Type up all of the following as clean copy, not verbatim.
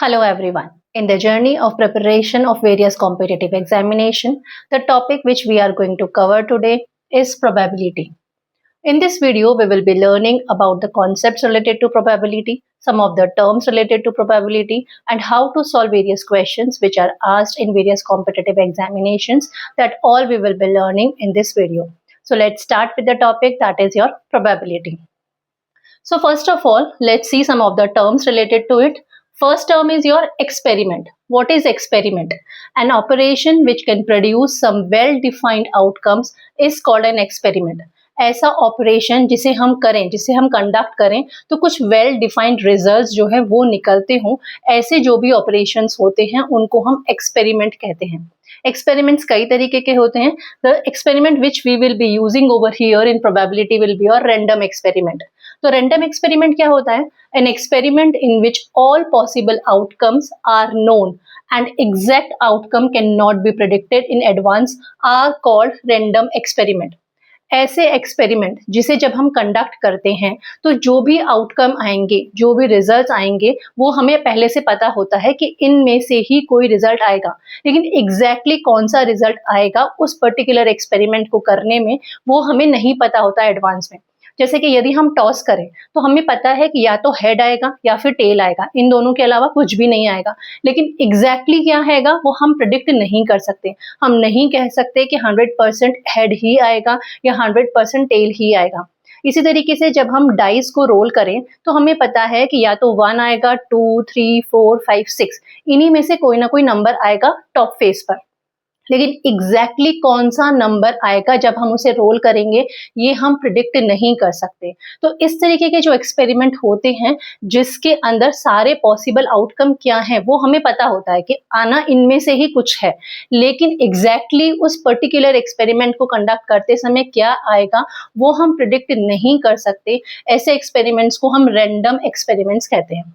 Hello everyone. In the journey of preparation of various competitive examination, the topic which we are going to cover today is probability. In this video, we will be learning about the concepts related to probability, some of the terms related to probability, and how to solve various questions which are asked in various competitive examinations. That all we will be learning in this video. So let's start with the topic, that is your probability. So first of all, let's see some of the terms related to it. First term is your experiment. What is experiment? An operation which can produce some well-defined outcomes is called an experiment. ऐसा operation जिसे हम करें, जिसे हम conduct करें तो कुछ well defined results जो है वो निकलते हों, ऐसे जो भी ऑपरेशंस होते हैं उनको हम एक्सपेरिमेंट कहते हैं. एक्सपेरिमेंट्स कई तरीके के होते हैं. The experiment which we will be using over here in probability will be your random experiment. तो रैंडम एक्सपेरिमेंट क्या होता है? An experiment in which all possible outcomes are known and exact outcome cannot be predicted in advance are called random experiment. ऐसे experiment जिसे जब हम conduct करते हैं तो जो भी आउटकम आएंगे, जो भी रिजल्ट आएंगे, वो हमें पहले से पता होता है कि इनमें से ही कोई रिजल्ट आएगा, लेकिन एग्जैक्टली कौन सा रिजल्ट आएगा उस पर्टिकुलर एक्सपेरिमेंट को करने में वो हमें नहीं पता होता एडवांस में. जैसे कि यदि हम टॉस करें तो हमें पता है कि या तो हेड आएगा या फिर टेल आएगा, इन दोनों के अलावा कुछ भी नहीं आएगा, लेकिन एग्जैक्टली क्या आएगा वो हम प्रिडिक्ट नहीं कर सकते. हम नहीं कह सकते कि 100% हेड ही आएगा या 100% टेल ही आएगा. इसी तरीके से जब हम डाइस को रोल करें तो हमें पता है कि या तो 1 आएगा, 2, 3, 4, 5, 6, इन्हीं में से कोई ना कोई नंबर आएगा टॉप फेस पर, लेकिन एग्जैक्टली कौन सा नंबर आएगा जब हम उसे रोल करेंगे ये हम प्रिडिक्ट नहीं कर सकते. तो इस तरीके के जो एक्सपेरिमेंट होते हैं जिसके अंदर सारे पॉसिबल आउटकम क्या हैं वो हमें पता होता है कि आना इनमें से ही कुछ है, लेकिन एग्जैक्टली उस पर्टिकुलर एक्सपेरिमेंट को कंडक्ट करते समय क्या आएगा वो हम प्रिडिक्ट नहीं कर सकते. ऐसे एक्सपेरिमेंट्स को हम रैंडम एक्सपेरिमेंट्स कहते हैं.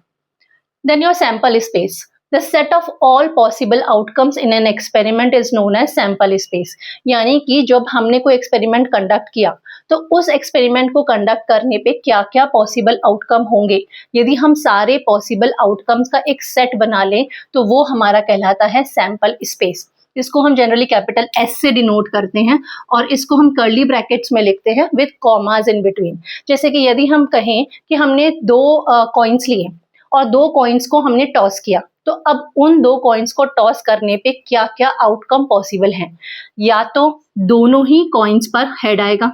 Then your sample space. The set of all possible outcomes in an experiment is known as sample space. यानी कि जब हमने कोई एक्सपेरिमेंट कंडक्ट किया तो उस एक्सपेरिमेंट को कंडक्ट करने पे क्या क्या पॉसिबल आउटकम होंगे, यदि हम सारे पॉसिबल आउटकम्स का एक सेट बना लें तो वो हमारा कहलाता है सैंपल स्पेस. इसको हम जनरली कैपिटल एस से डिनोट करते हैं और इसको हम कर्ली ब्रैकेट्स में लिखते हैं विद कॉमास इन बिटवीन. जैसे कि यदि हम कहें कि हमने दो कॉइन्स लिए और दो कॉइन्स को हमने टॉस किया, तो अब उन दो कॉइन्स को टॉस करने पे क्या क्या आउटकम पॉसिबल हैं. या तो दोनों ही कॉइन्स पर हेड आएगा,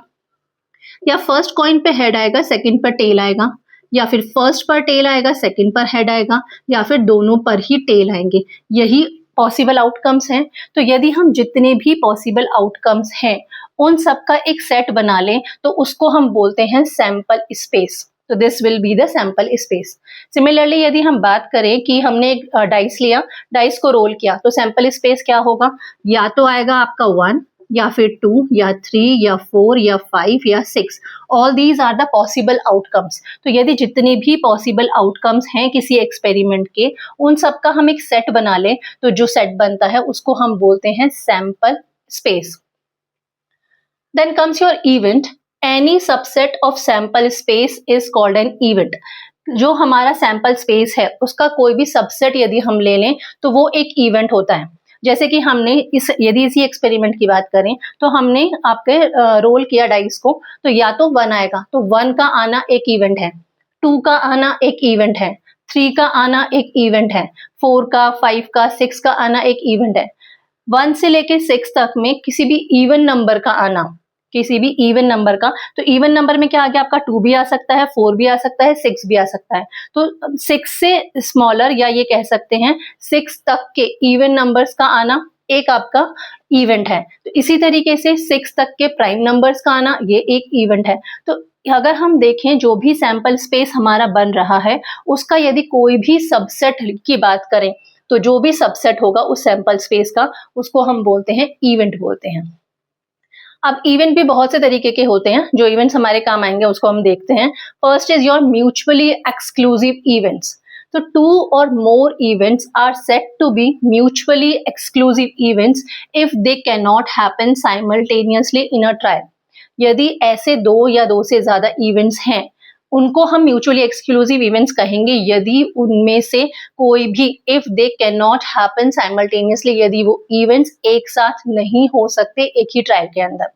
या फर्स्ट कॉइन पे हेड आएगा, सेकंड पर टेल आएगा, या फिर फर्स्ट पर टेल आएगा, सेकंड पर हेड आएगा, या फिर दोनों पर ही टेल आएंगे. यही पॉसिबल आउटकम्स हैं. तो यदि हम जितने भी पॉसिबल आउटकम्स हैं उन सब का एक सेट बना लें तो उसको हम बोलते हैं सैंपल स्पेस. तो this will be the sample space. Similarly यदि हम बात करें कि हमने एक डाइस लिया, डाइस को रोल किया, तो सैंपल स्पेस क्या होगा? या तो आएगा आपका 1 या फिर 2 या 3 या 4 या 5 या 6. All these are the possible outcomes. तो यदि जितने भी पॉसिबल आउटकम्स हैं किसी एक्सपेरिमेंट के उन सब का हम एक सेट बना लें तो जो सेट बनता है उसको हम बोलते हैं sample space. Then comes your event. Any subset of sample space is called an event. जो हमारा सैंपल स्पेस है उसका कोई भी सबसेट यदि हम ले लें तो वो एक इवेंट होता है. जैसे कि हमने यदि इसी एक्सपेरिमेंट की बात करें तो हमने आपके रोल किया डाइस को, तो या तो 1 आएगा, तो 1 का आना एक इवेंट है, 2 का आना एक इवेंट है, 3 का आना एक इवेंट है, 4 का, 5 का, 6 का आना एक इवेंट है. 1 से लेके 6 तक में किसी भी इवन नंबर का आना, किसी भी इवन नंबर का, तो इवन नंबर में क्या आ गया आपका 2 भी आ सकता है, 4 भी आ सकता है, 6 भी आ सकता है. तो 6 से स्मॉलर या ये कह सकते हैं 6 तक के इवन नंबर्स का आना एक आपका इवेंट है. तो इसी तरीके से 6 तक के प्राइम नंबर्स का आना ये एक इवेंट है. तो अगर हम देखें जो भी सैंपल स्पेस हमारा बन रहा है उसका यदि कोई भी सबसेट की बात करें तो जो भी सबसेट होगा उस सैंपल स्पेस का उसको हम बोलते हैं इवेंट बोलते हैं. अब इवेंट भी बहुत से तरीके के होते हैं. जो इवेंट्स हमारे काम आएंगे उसको हम देखते हैं. First is your mutually exclusive events. So 2 or more events are said to be mutually exclusive events if they cannot happen simultaneously in a trial. यदि ऐसे 2 या 2 से ज्यादा इवेंट्स हैं उनको हम म्यूचुअली एक्सक्लूसिव इवेंट्स कहेंगे यदि उनमें से कोई भी, if they can not happen simultaneously, यदि वो इवेंट्स एक साथ नहीं हो सकते एक ही ट्रायल के अंदर।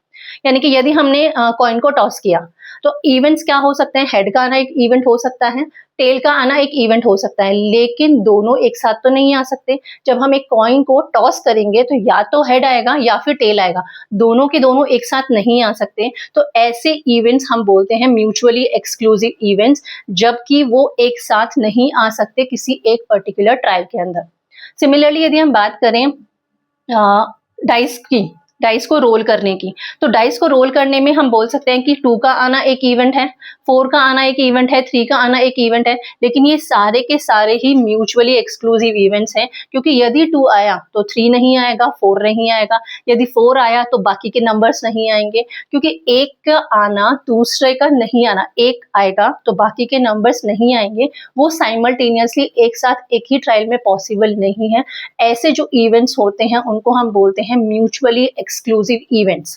यानी कि यदि हमने कॉइन को टॉस किया तो इवेंट्स क्या हो सकते हैं, हेड का आना एक इवेंट हो सकता है, टेल का आना एक इवेंट हो सकता है, लेकिन दोनों एक साथ तो नहीं आ सकते। जब हम एक कॉइन को टॉस करेंगे तो या तो हेड आएगा या फिर टेल आएगा, दोनों के दोनों एक साथ नहीं आ सकते। तो ऐसे इवेंट्स हम बोलते हैं म्यूचुअली एक्सक्लूसिव इवेंट्स, जबकि वो एक साथ नहीं आ सकते किसी एक पर्टिकुलर ट्रायल के अंदर। सिमिलरली यदि हम बात करें डाइस की, डाइस को रोल करने की, तो डाइस को रोल करने में हम बोल सकते हैं कि 2 का आना एक इवेंट है, 4 का आना एक इवेंट है, 3 का आना एक इवेंट है, लेकिन ये सारे के सारे ही म्यूचुअली एक्सक्लूसिव इवेंट्स हैं, क्योंकि यदि 2 आया तो 3 नहीं आएगा, 4 नहीं आएगा, यदि 4 आया तो बाकी के नंबर्स नहीं आएंगे, क्योंकि एक का आना दूसरे का नहीं आना, एक आएगा तो बाकी के नंबर्स नहीं आएंगे, वो साइमल्टेनियसली एक साथ एक ही ट्रायल में पॉसिबल नहीं है। ऐसे जो इवेंट्स होते हैं उनको हम बोलते हैं mutually exclusive events.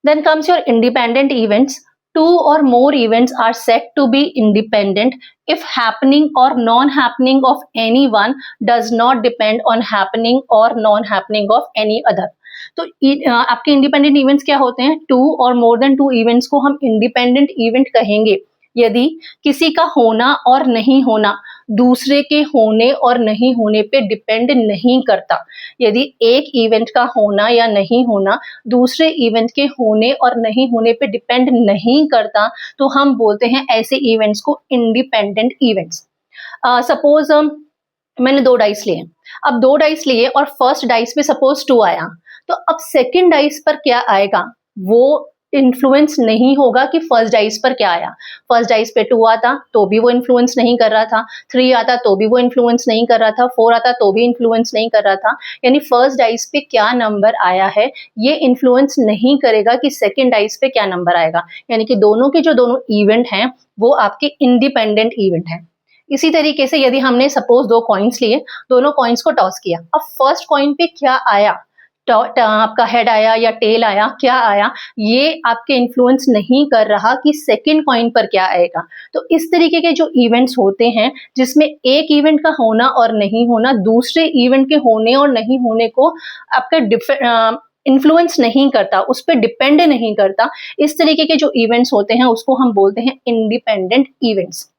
Then comes your independent events. 2 or more events are said to be independent if happening or non-happening of any one does not depend on happening or non-happening of any other. तो आपके independent events क्या होते हैं, 2 और more than 2 events को हम independent event कहेंगे यदि किसी का होना और नहीं होना दूसरे के होने और नहीं होने पे डिपेंड नहीं करता। यदि एक इवेंट का होना या नहीं होना दूसरे इवेंट के होने और नहीं होने पे डिपेंड नहीं करता, तो हम बोलते हैं ऐसे इवेंट्स को इंडिपेंडेंट इवेंट्स। सपोज मैंने 2 डाइस लिए, अब 2 डाइस लिए और फर्स्ट डाइस पे सपोज 2 आया, तो अब सेकेंड डाइस पर क्या आएगा वो इन्फ्लुएंस नहीं होगा कि फर्स्ट डाइस पर क्या आया। फर्स्ट डाइस पे 2 आता तो भी वो इन्फ्लुएंस नहीं कर रहा था, 3 आता तो भी वो इन्फ्लुएंस नहीं कर रहा था, 4 आता तो भी इन्फ्लुएंस नहीं कर रहा था। यानी फर्स्ट डाइस पे क्या नंबर आया है ये इन्फ्लुएंस नहीं करेगा कि सेकेंड डाइस पे क्या नंबर आएगा। यानी कि दोनों के जो दोनों इवेंट हैं वो आपके इंडिपेंडेंट इवेंट हैं। इसी तरीके से यदि हमने सपोज 2 कॉइन्स लिए, दोनों कॉइन्स को टॉस किया, अब फर्स्ट कॉइन पे क्या आया, आपका हेड आया या टेल आया, क्या आया, ये आपके इन्फ्लुएंस नहीं कर रहा कि सेकंड कॉइन पर क्या आएगा। तो इस तरीके के जो इवेंट्स होते हैं जिसमें एक इवेंट का होना और नहीं होना दूसरे इवेंट के होने और नहीं होने को आपका इन्फ्लुएंस नहीं करता, उस पर डिपेंड नहीं करता, इस तरीके के जो इवेंट्स होते हैं उसको हम बोलते हैं इंडिपेंडेंट इवेंट्स।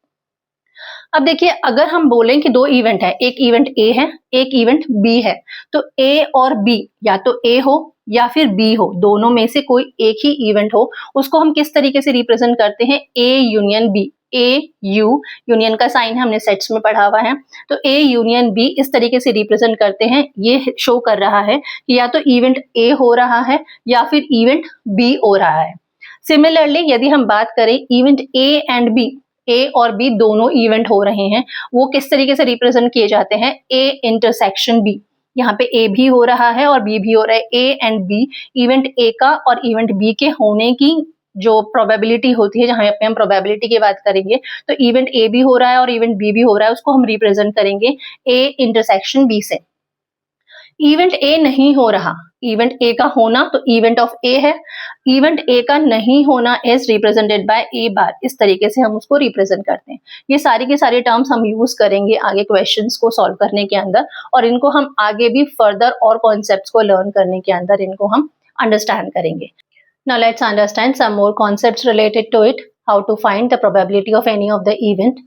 अब देखिए अगर हम बोलें कि 2 इवेंट है, एक इवेंट ए है एक इवेंट बी है, तो ए और बी या तो ए हो या फिर बी हो, दोनों में से कोई एक ही इवेंट हो, उसको हम किस तरीके से रिप्रेजेंट करते हैं, A union B. A U union का साइन है, हमने सेट्स में पढ़ा हुआ है, तो ए यूनियन बी इस तरीके से रिप्रेजेंट करते हैं। ये शो कर रहा है कि या तो इवेंट ए हो रहा है या फिर इवेंट बी हो रहा है। सिमिलरली यदि हम बात करें event A and B, A और बी दोनों इवेंट हो रहे हैं, वो किस तरीके से रिप्रेजेंट किए जाते हैं, ए इंटरसेक्शन बी। यहाँ पे ए भी हो रहा है और बी भी हो रहा है, A and B event A का और इवेंट बी के होने की जो प्रोबेबिलिटी होती है, जहां पे हम प्रोबेबिलिटी की बात करेंगे तो इवेंट ए भी हो रहा है और इवेंट बी भी हो रहा है, उसको हम रिप्रेजेंट करेंगे ए इंटरसेक्शन बी से। इवेंट ए नहीं हो रहा, इवेंट ए का होना तो इवेंट ऑफ ए है, इवेंट ए का नहीं होना इज रिप्रेजेंटेड बाय ए बार, इस तरीके से हम उसको रिप्रेजेंट करते हैं। ये सारी के सारे टर्म्स हम यूज करेंगे आगे क्वेश्चंस को सॉल्व करने के अंदर, और इनको हम आगे भी फर्दर और कॉन्सेप्ट्स को लर्न करने के अंदर इनको हम अंडरस्टैंड करेंगे। Now let's understand some more concepts related to it, how to find the probability of any of the event.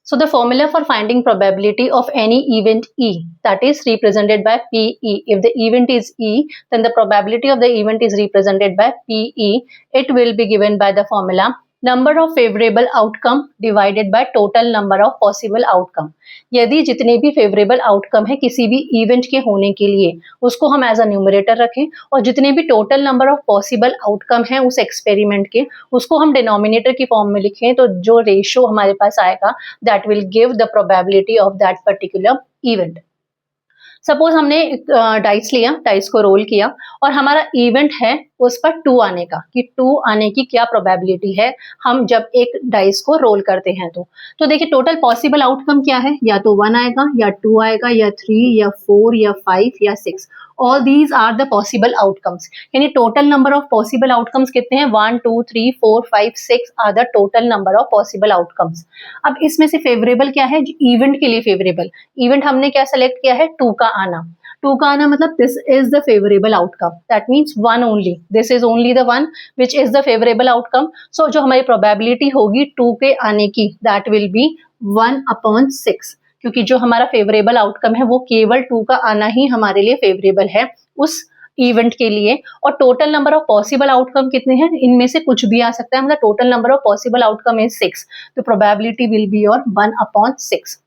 So the formula for finding probability of any event E, that is represented by PE. If the event is E, then the probability of the event is represented by PE. It will be given by the formula number of favorable outcome divided by total number of possible outcome. यदि जितने भी favourable outcome है किसी भी event के होने के लिए उसको हम एज अ न्यूमरेटर रखें, और जितने भी total number of possible outcome है उस एक्सपेरिमेंट के उसको हम डिनोमिनेटर की फॉर्म में लिखें, तो जो रेशियो हमारे पास आएगा that will give the probability of that particular event. Suppose हमने डाइस लिया, डाइस को रोल किया और हमारा इवेंट है उस पर 2 आने का, कि 2 आने की क्या प्रोबेबिलिटी है हम जब एक डाइस को रोल करते हैं। तो देखिए टोटल पॉसिबल आउटकम क्या है, या तो 1 आएगा या 2 आएगा या 3 या 4 या 5 या 6, all these are the possible outcomes, यानी total number of possible outcomes कितने हैं, 1 2 3 4 5 6 are the total number of possible outcomes. अब इसमें से फेवरेबल क्या है, इवेंट के लिए फेवरेबल इवेंट हमने क्या सेलेक्ट किया है, 2 का आना। 2 का आना मतलब this is the favourable outcome, that means one only, this is only the one which is the favourable outcome. So जो हमारी प्रोबेबिलिटी होगी 2 के आने की, दैट विल बी 1/6, क्योंकि जो हमारा फेवरेबल आउटकम है वो केवल 2 का आना ही हमारे लिए फेवरेबल है उस इवेंट के लिए। और total number of possible outcome कितने हैं, इनमें से कुछ भी आ सकता है, मतलब total number of possible outcome is 6, तो probability will be your 1/6।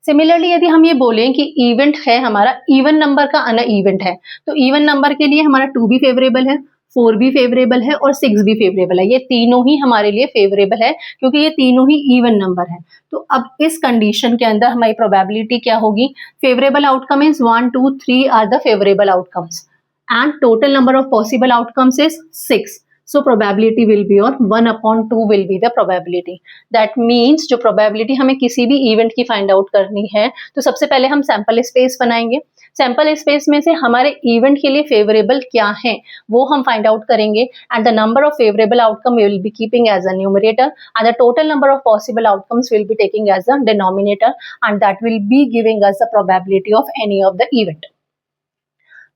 Similarly यदि हम ये बोलें कि इवेंट है हमारा इवन नंबर का आना इवेंट है, तो इवन नंबर के लिए हमारा 2 भी फेवरेबल है, 4 भी फेवरेबल है और 6 भी फेवरेबल है। ये तीनों ही हमारे लिए फेवरेबल है क्योंकि ये तीनों ही इवन नंबर है। तो अब इस कंडीशन के अंदर हमारी प्रोबेबिलिटी क्या होगी, favourable outcome is 1 2 3 are the favourable outcomes and total number of possible outcomes is 6। So probability will be और 1/2 will be the probability. That means जो probability हमें किसी भी event की find out करनी है, तो सबसे पहले हम sample space बनाएंगे। sample space में से हमारे event के लिए favorable क्या है वो हम find out करेंगे, and the number of favorable outcome we will be keeping as a numerator and the total number of possible outcomes we will be taking as a denominator, and that will be giving us the probability of any of the event.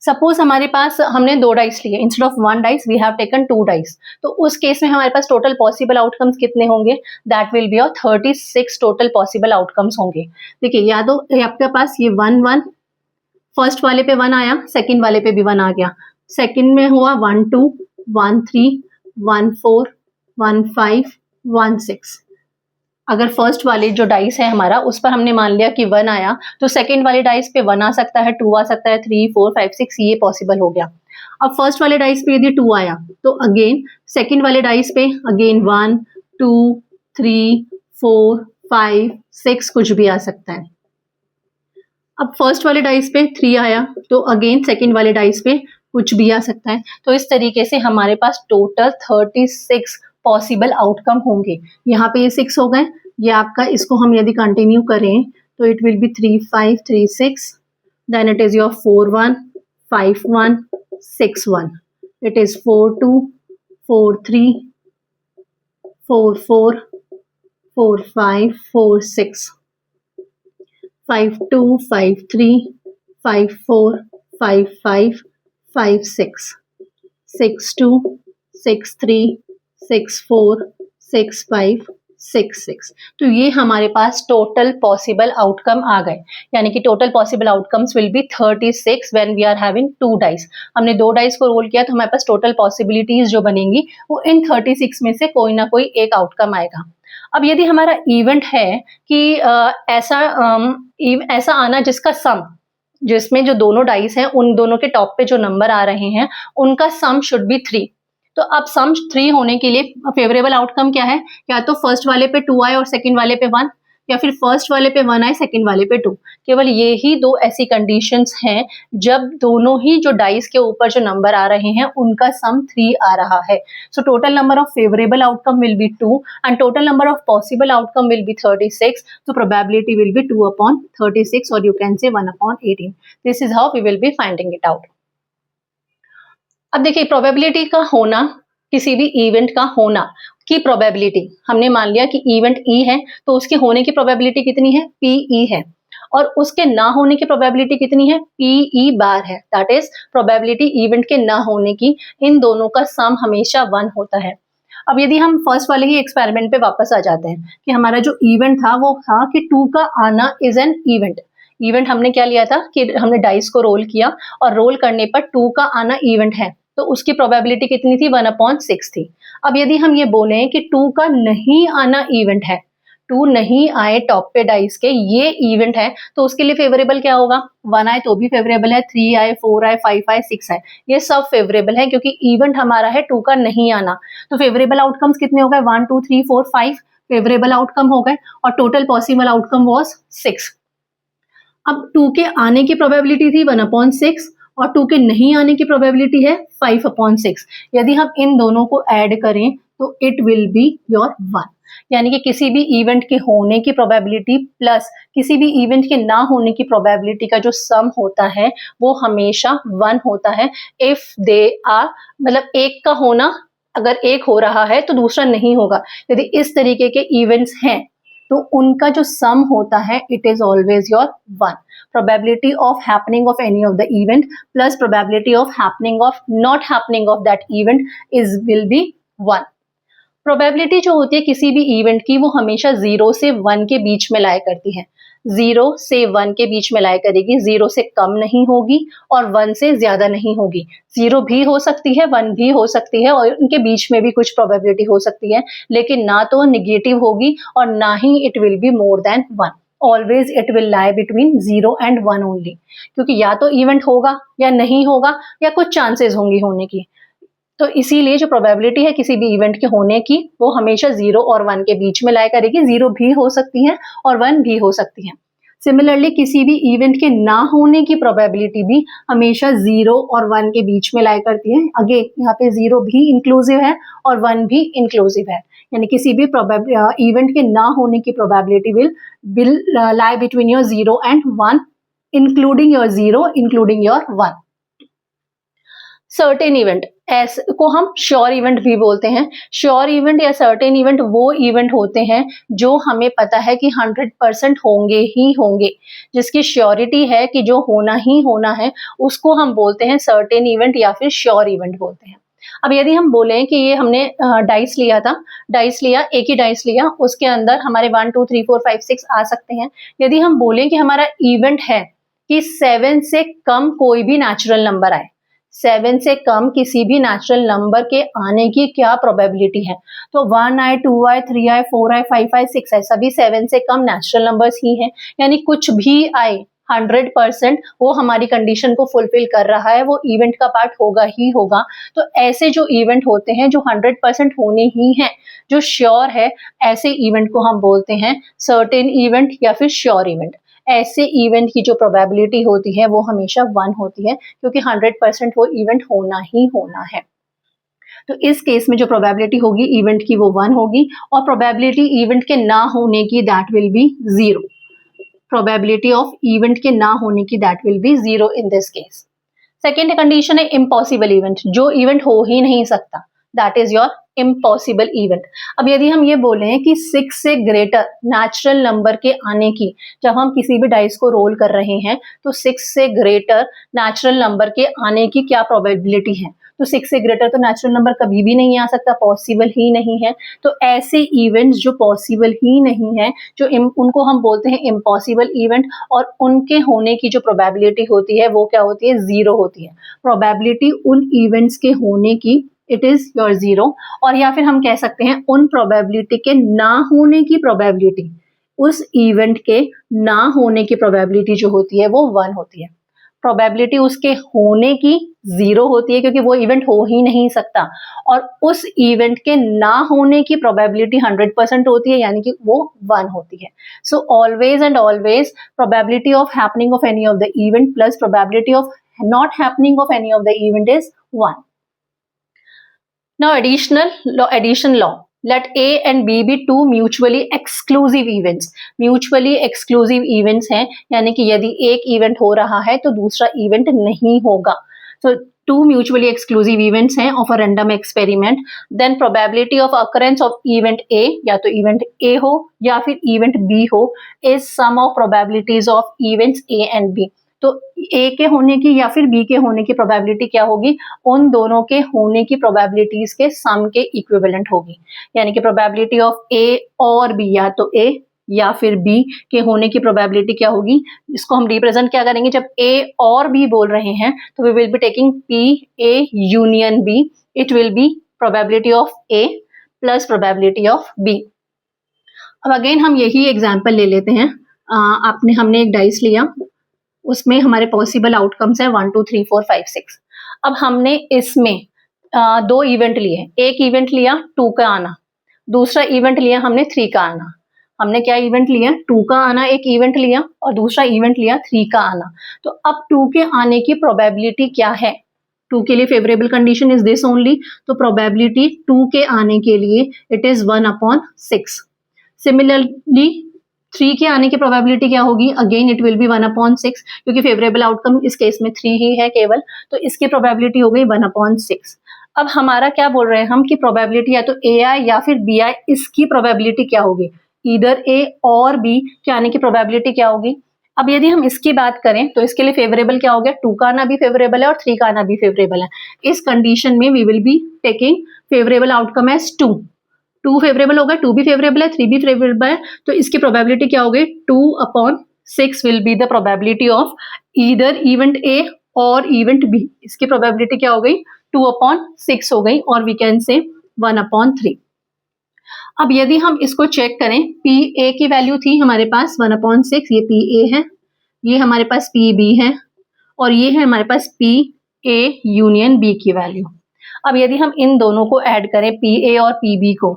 Suppose हमारे पास हमने 2 dice लिए, instead of 1 dice we have taken 2 dice, तो उस case में हमारे पास total possible outcomes कितने होंगे, that will be of 36 total possible outcomes होंगे। देखिए या तो आपके पास ये 1 1 फर्स्ट वाले पे 1 आया, सेकंड वाले पे भी 1 आ गया, सेकंड में हुआ 1 2 1 3 1 4 1 5 1 6। अगर फर्स्ट वाले जो डाइस है हमारा उस पर हमने मान लिया कि 1 आया, तो सेकंड वाले डाइस पे 1 आ सकता है, 2 आ सकता है, 3 4 5 6 ये पॉसिबल हो गया। अब फर्स्ट वाले डाइस पे यदि 2 आया तो अगेन सेकंड वाले डाइस पे अगेन 1 2 3 4 5 6 कुछ भी आ सकता है। अब फर्स्ट वाले डाइस पे 3 आया तो अगेन सेकंड वाले डाइस पे कुछ भी आ सकता है। तो इस तरीके से हमारे पास टोटल 36 पॉसिबल आउटकम होंगे। यहाँ पे ये 6 हो गए, ये आपका इसको हम यदि कंटिन्यू करें तो it will be 3 5 3 6, then it is your 4 1 5 1 6 1, it is 4 2 4 3 4 4 4 5 4 6 5 2 5 3 5 4 5 5 5 6 6 2 6 3 6 4 6 5 6 6। तो ये हमारे पास टोटल पॉसिबल आउटकम आ गए, यानी कि total possible outcomes will be 36 when we are having 2 dice. हमने 2 डाइस को रोल किया तो हमारे पास टोटल पॉसिबिलिटीज जो बनेंगी वो इन 36 में से कोई ना कोई एक आउटकम आएगा। अब यदि हमारा इवेंट है कि ऐसा आना जिसका सम, जिसमें जो दोनों डाइस हैं उन दोनों के टॉप पे जो नंबर आ रहे हैं उनका सम शुड बी 3। तो अब सम 3 होने के लिए फेवरेबल आउटकम क्या है, या तो फर्स्ट वाले पे 2 आए और सेकंड वाले पे 1, या फिर फर्स्ट वाले पे 1 आए सेकंड वाले पे 2। केवल ये ही 2 ऐसी कंडीशंस हैं जब दोनों ही जो डाइस के ऊपर जो नंबर आ रहे हैं उनका सम 3 आ रहा है। So total number of favourable outcome will B 2 and total number of possible outcome will be 36। तो प्रोबेबिलिटी विल बी 2/36 और you can say 1/18। This is how we will be finding it out. अब देखिए probability का होना, किसी भी event का होना की प्रोबेबिलिटी, हमने मान लिया कि इवेंट ई है तो उसके होने की प्रोबेबिलिटी कितनी है, पी है, और उसके ना होने की प्रोबेबिलिटी कितनी है, पी बार है। दैट इज प्रोबेबिलिटी इवेंट के ना होने की, इन दोनों का सम हमेशा 1 होता है। अब यदि हम फर्स्ट वाले ही एक्सपेरिमेंट पे वापस आ जाते हैं कि हमारा जो इवेंट था वो था कि 2 का आना इज एन इवेंट। इवेंट हमने क्या लिया था कि हमने डाइस को रोल किया और रोल करने पर 2 का आना इवेंट है, तो उसकी प्रोबेबिलिटी कितनी थी, 1/6 थी। अब यदि हम ये बोलें कि 2 का नहीं आना इवेंट है, 2 नहीं आए टॉप पे डाइस के, ये इवेंट है, तो उसके लिए फेवरेबल क्या होगा, 1 आए तो भी फेवरेबल है, 3 आए 4 आए 5 आए 6 आए, ये सब फेवरेबल है क्योंकि इवेंट हमारा है 2 का नहीं आना। तो फेवरेबल आउटकम्स कितने हो गए, 1 2 3 4 5 फेवरेबल आउटकम हो गए और टोटल पॉसिबल आउटकम वॉज 6। अब 2 के आने की प्रोबेबिलिटी थी 1/6 और 2 के नहीं आने की प्रोबेबिलिटी है 5/6। यदि हम इन दोनों को ऐड करें तो इट विल बी योर 1। यानी कि किसी भी इवेंट के होने की प्रोबेबिलिटी प्लस किसी भी इवेंट के ना होने की प्रोबेबिलिटी का जो सम होता है वो हमेशा 1 होता है इफ दे आर, मतलब एक का होना अगर एक हो रहा है तो दूसरा नहीं होगा। यदि इस तरीके के इवेंट्स हैं तो उनका जो सम होता है it is always your 1। Probability of happening of any of the event plus probability of happening of not happening of that event is will be 1। Probability जो होती है किसी भी इवेंट की वो हमेशा 0 से 1 के बीच में लाया करती है। 0 से 1 के बीच में लाया करेगी, 0 से कम नहीं होगी और 1 से ज्यादा नहीं होगी। 0 भी हो सकती है, 1 भी हो सकती है और उनके बीच में भी कुछ प्रोबेबिलिटी हो सकती है, लेकिन ना तो निगेटिव होगी और ना ही it will be more than 1। Always it will lie between 0 and 1 only, क्योंकि या तो इवेंट होगा या नहीं होगा या कुछ चांसेस होंगी होने की। तो इसीलिए जो प्रोबेबिलिटी है किसी भी इवेंट के होने की वो हमेशा 0 और 1 के बीच में लाया करेगी। 0 भी हो सकती है और 1 भी हो सकती है। सिमिलरली किसी भी इवेंट के ना होने की प्रोबेबिलिटी भी हमेशा 0 और 1 के बीच में लाया करती है। अगेन यहाँ पे 0 भी इंक्लूसिव है और 1 भी इंक्लूसिव है, यानी किसी भी इवेंट के ना होने की probability will lie between your 0 and 1, including your 0, including your 1। Certain event ऐसे को हम श्योर इवेंट भी बोलते हैं। श्योर इवेंट या सर्टेन इवेंट वो इवेंट होते हैं जो हमें पता है कि 100% होंगे ही होंगे, जिसकी श्योरिटी है कि जो होना ही होना है, उसको हम बोलते हैं सर्टेन इवेंट या फिर श्योर इवेंट बोलते हैं। अब यदि हम बोलें कि ये हमने डाइस लिया था, डाइस लिया, एक ही डाइस लिया, उसके अंदर हमारे 1 2 3 4 5 6 आ सकते हैं। यदि हम बोलें कि हमारा इवेंट है कि 7 से कम कोई भी नेचुरल नंबर आए, 7 से कम किसी भी नेचुरल नंबर के आने की क्या प्रोबेबिलिटी है, तो 1 आए, 2 आए, 3 आए, 4 आए, 5 आए, 6 आए, सभी 7 से कम नेचुरल नंबर्स ही हैं। यानी कुछ भी आए 100% वो हमारी कंडीशन को फुलफिल कर रहा है, वो इवेंट का पार्ट होगा ही होगा। तो ऐसे जो इवेंट होते हैं जो 100% होने ही हैं, जो श्योर है, ऐसे इवेंट को हम बोलते हैं सर्टेन इवेंट या फिर श्योर इवेंट। ऐसे इवेंट की जो प्रोबेबिलिटी होती है वो हमेशा 1 होती है, क्योंकि 100% वो इवेंट होना ही होना है। तो इस केस में जो प्रोबेबिलिटी होगी इवेंट की वो 1 होगी और प्रोबेबिलिटी इवेंट के ना होने की that will be 0। Probability of event के ना होने की that will be 0 in this case. Second condition है इम्पॉसिबल इवेंट, जो इवेंट हो ही नहीं सकता, that is your impossible event. अब यदि हम ये बोले कि 6 से ग्रेटर नेचुरल नंबर के आने की, जब हम किसी भी डाइस को रोल कर रहे हैं तो 6 से ग्रेटर नेचुरल नंबर के आने की क्या प्रोबेबिलिटी है, तो 6 से ग्रेटर तो नेचुरल नंबर कभी भी नहीं आ सकता, पॉसिबल ही नहीं है। तो ऐसे इवेंट्स जो पॉसिबल ही नहीं है, जो उनको हम बोलते हैं इम्पॉसिबल इवेंट, और उनके होने की जो प्रोबेबिलिटी होती है वो क्या होती है, 0 होती है। प्रोबेबिलिटी उन इवेंट्स के होने की इट इज योर 0, और या फिर हम कह सकते हैं उन प्रोबेबिलिटी के ना होने की प्रोबेबिलिटी, उस इवेंट के ना होने की प्रोबेबिलिटी जो होती है वो 1 होती है। प्रोबेबिलिटी उसके होने की 0 होती है क्योंकि वो इवेंट हो ही नहीं सकता, और उस इवेंट के ना होने की प्रोबेबिलिटी 100% होती है, यानी कि वो 1 होती है। So always and always probability of happening of any of the event plus probability of not happening of any of the event is 1. Now addition law. Let A and B be two mutually exclusive events. Mutually exclusive events हैं, यानी कि यदि एक event हो रहा है तो दूसरा इवेंट नहीं होगा। So two mutually exclusive events हैं of a random experiment. Then probability of occurrence of event A, या तो event A हो या फिर event B हो, is sum of probabilities of events A and B. तो ए के होने की या फिर बी के होने की प्रोबेबिलिटी क्या होगी, उन दोनों के होने की प्रोबेबिलिटीज के सम के इक्विवेलेंट होगी। यानी कि प्रोबेबिलिटी ऑफ ए और बी, या तो ए या फिर बी के होने की प्रोबेबिलिटी क्या होगी, इसको हम रिप्रेजेंट क्या करेंगे, जब ए और बी बोल रहे हैं तो we will be taking P A union B, it will be probability of A plus probability of B. अब अगेन हम यही एग्जाम्पल ले लेते हैं। हमने एक डाइस लिया, उसमें हमारे पॉसिबल आउटकम्स है 1 2 3 4 5 6। अब हमने इसमें 2 इवेंट लिए, एक इवेंट लिया 2 का आना, दूसरा इवेंट लिया हमने 3 का आना। हमने क्या इवेंट लिया, 2 का आना एक इवेंट लिया और दूसरा इवेंट लिया 3 का आना। तो अब 2 के आने की प्रोबेबिलिटी क्या है, 2 के लिए favourable condition is this only, तो प्रोबेबिलिटी 2 के आने के लिए इट इज 1/6। सिमिलरली 3 के आने की प्रोबेबिलिटी क्या होगी, अगेन इट विल बी 1/6, क्योंकि फेवरेबल आउटकम इस केस में 3 ही है केवल, तो इसकी प्रोबेबिलिटी हो गई 1/6। अब हमारा क्या बोल रहे हैं हम कि प्रोबेबिलिटी या तो AI या फिर BI, इसकी प्रोबेबिलिटी क्या होगी, इधर A और B के आने की प्रोबेबिलिटी क्या होगी। अब यदि हम इसकी बात करें तो इसके लिए फेवरेबल क्या हो गया, 2 का आना भी फेवरेबल है और 3 का आना भी फेवरेबल है। इस कंडीशन में we will be taking favourable outcome as 2 favourable होगा, 2 भी फेवरेबल है, 3 भी फेवरेबल है, तो इसकी प्रोबेबिलिटी क्या हो गई, 2/6 will be the probability of either event A और इवेंट B। इसकी प्रोबेबिलिटी क्या हो गई, 2/6 हो गई, और वी कैन से 1/3। अब यदि हम इसको चेक करें, PA की वैल्यू थी हमारे पास 1/6, ये PA है, ये हमारे पास PB है, और ये है हमारे पास PA यूनियन B की वैल्यू। अब यदि हम इन दोनों को ऐड करें, PA और PB को,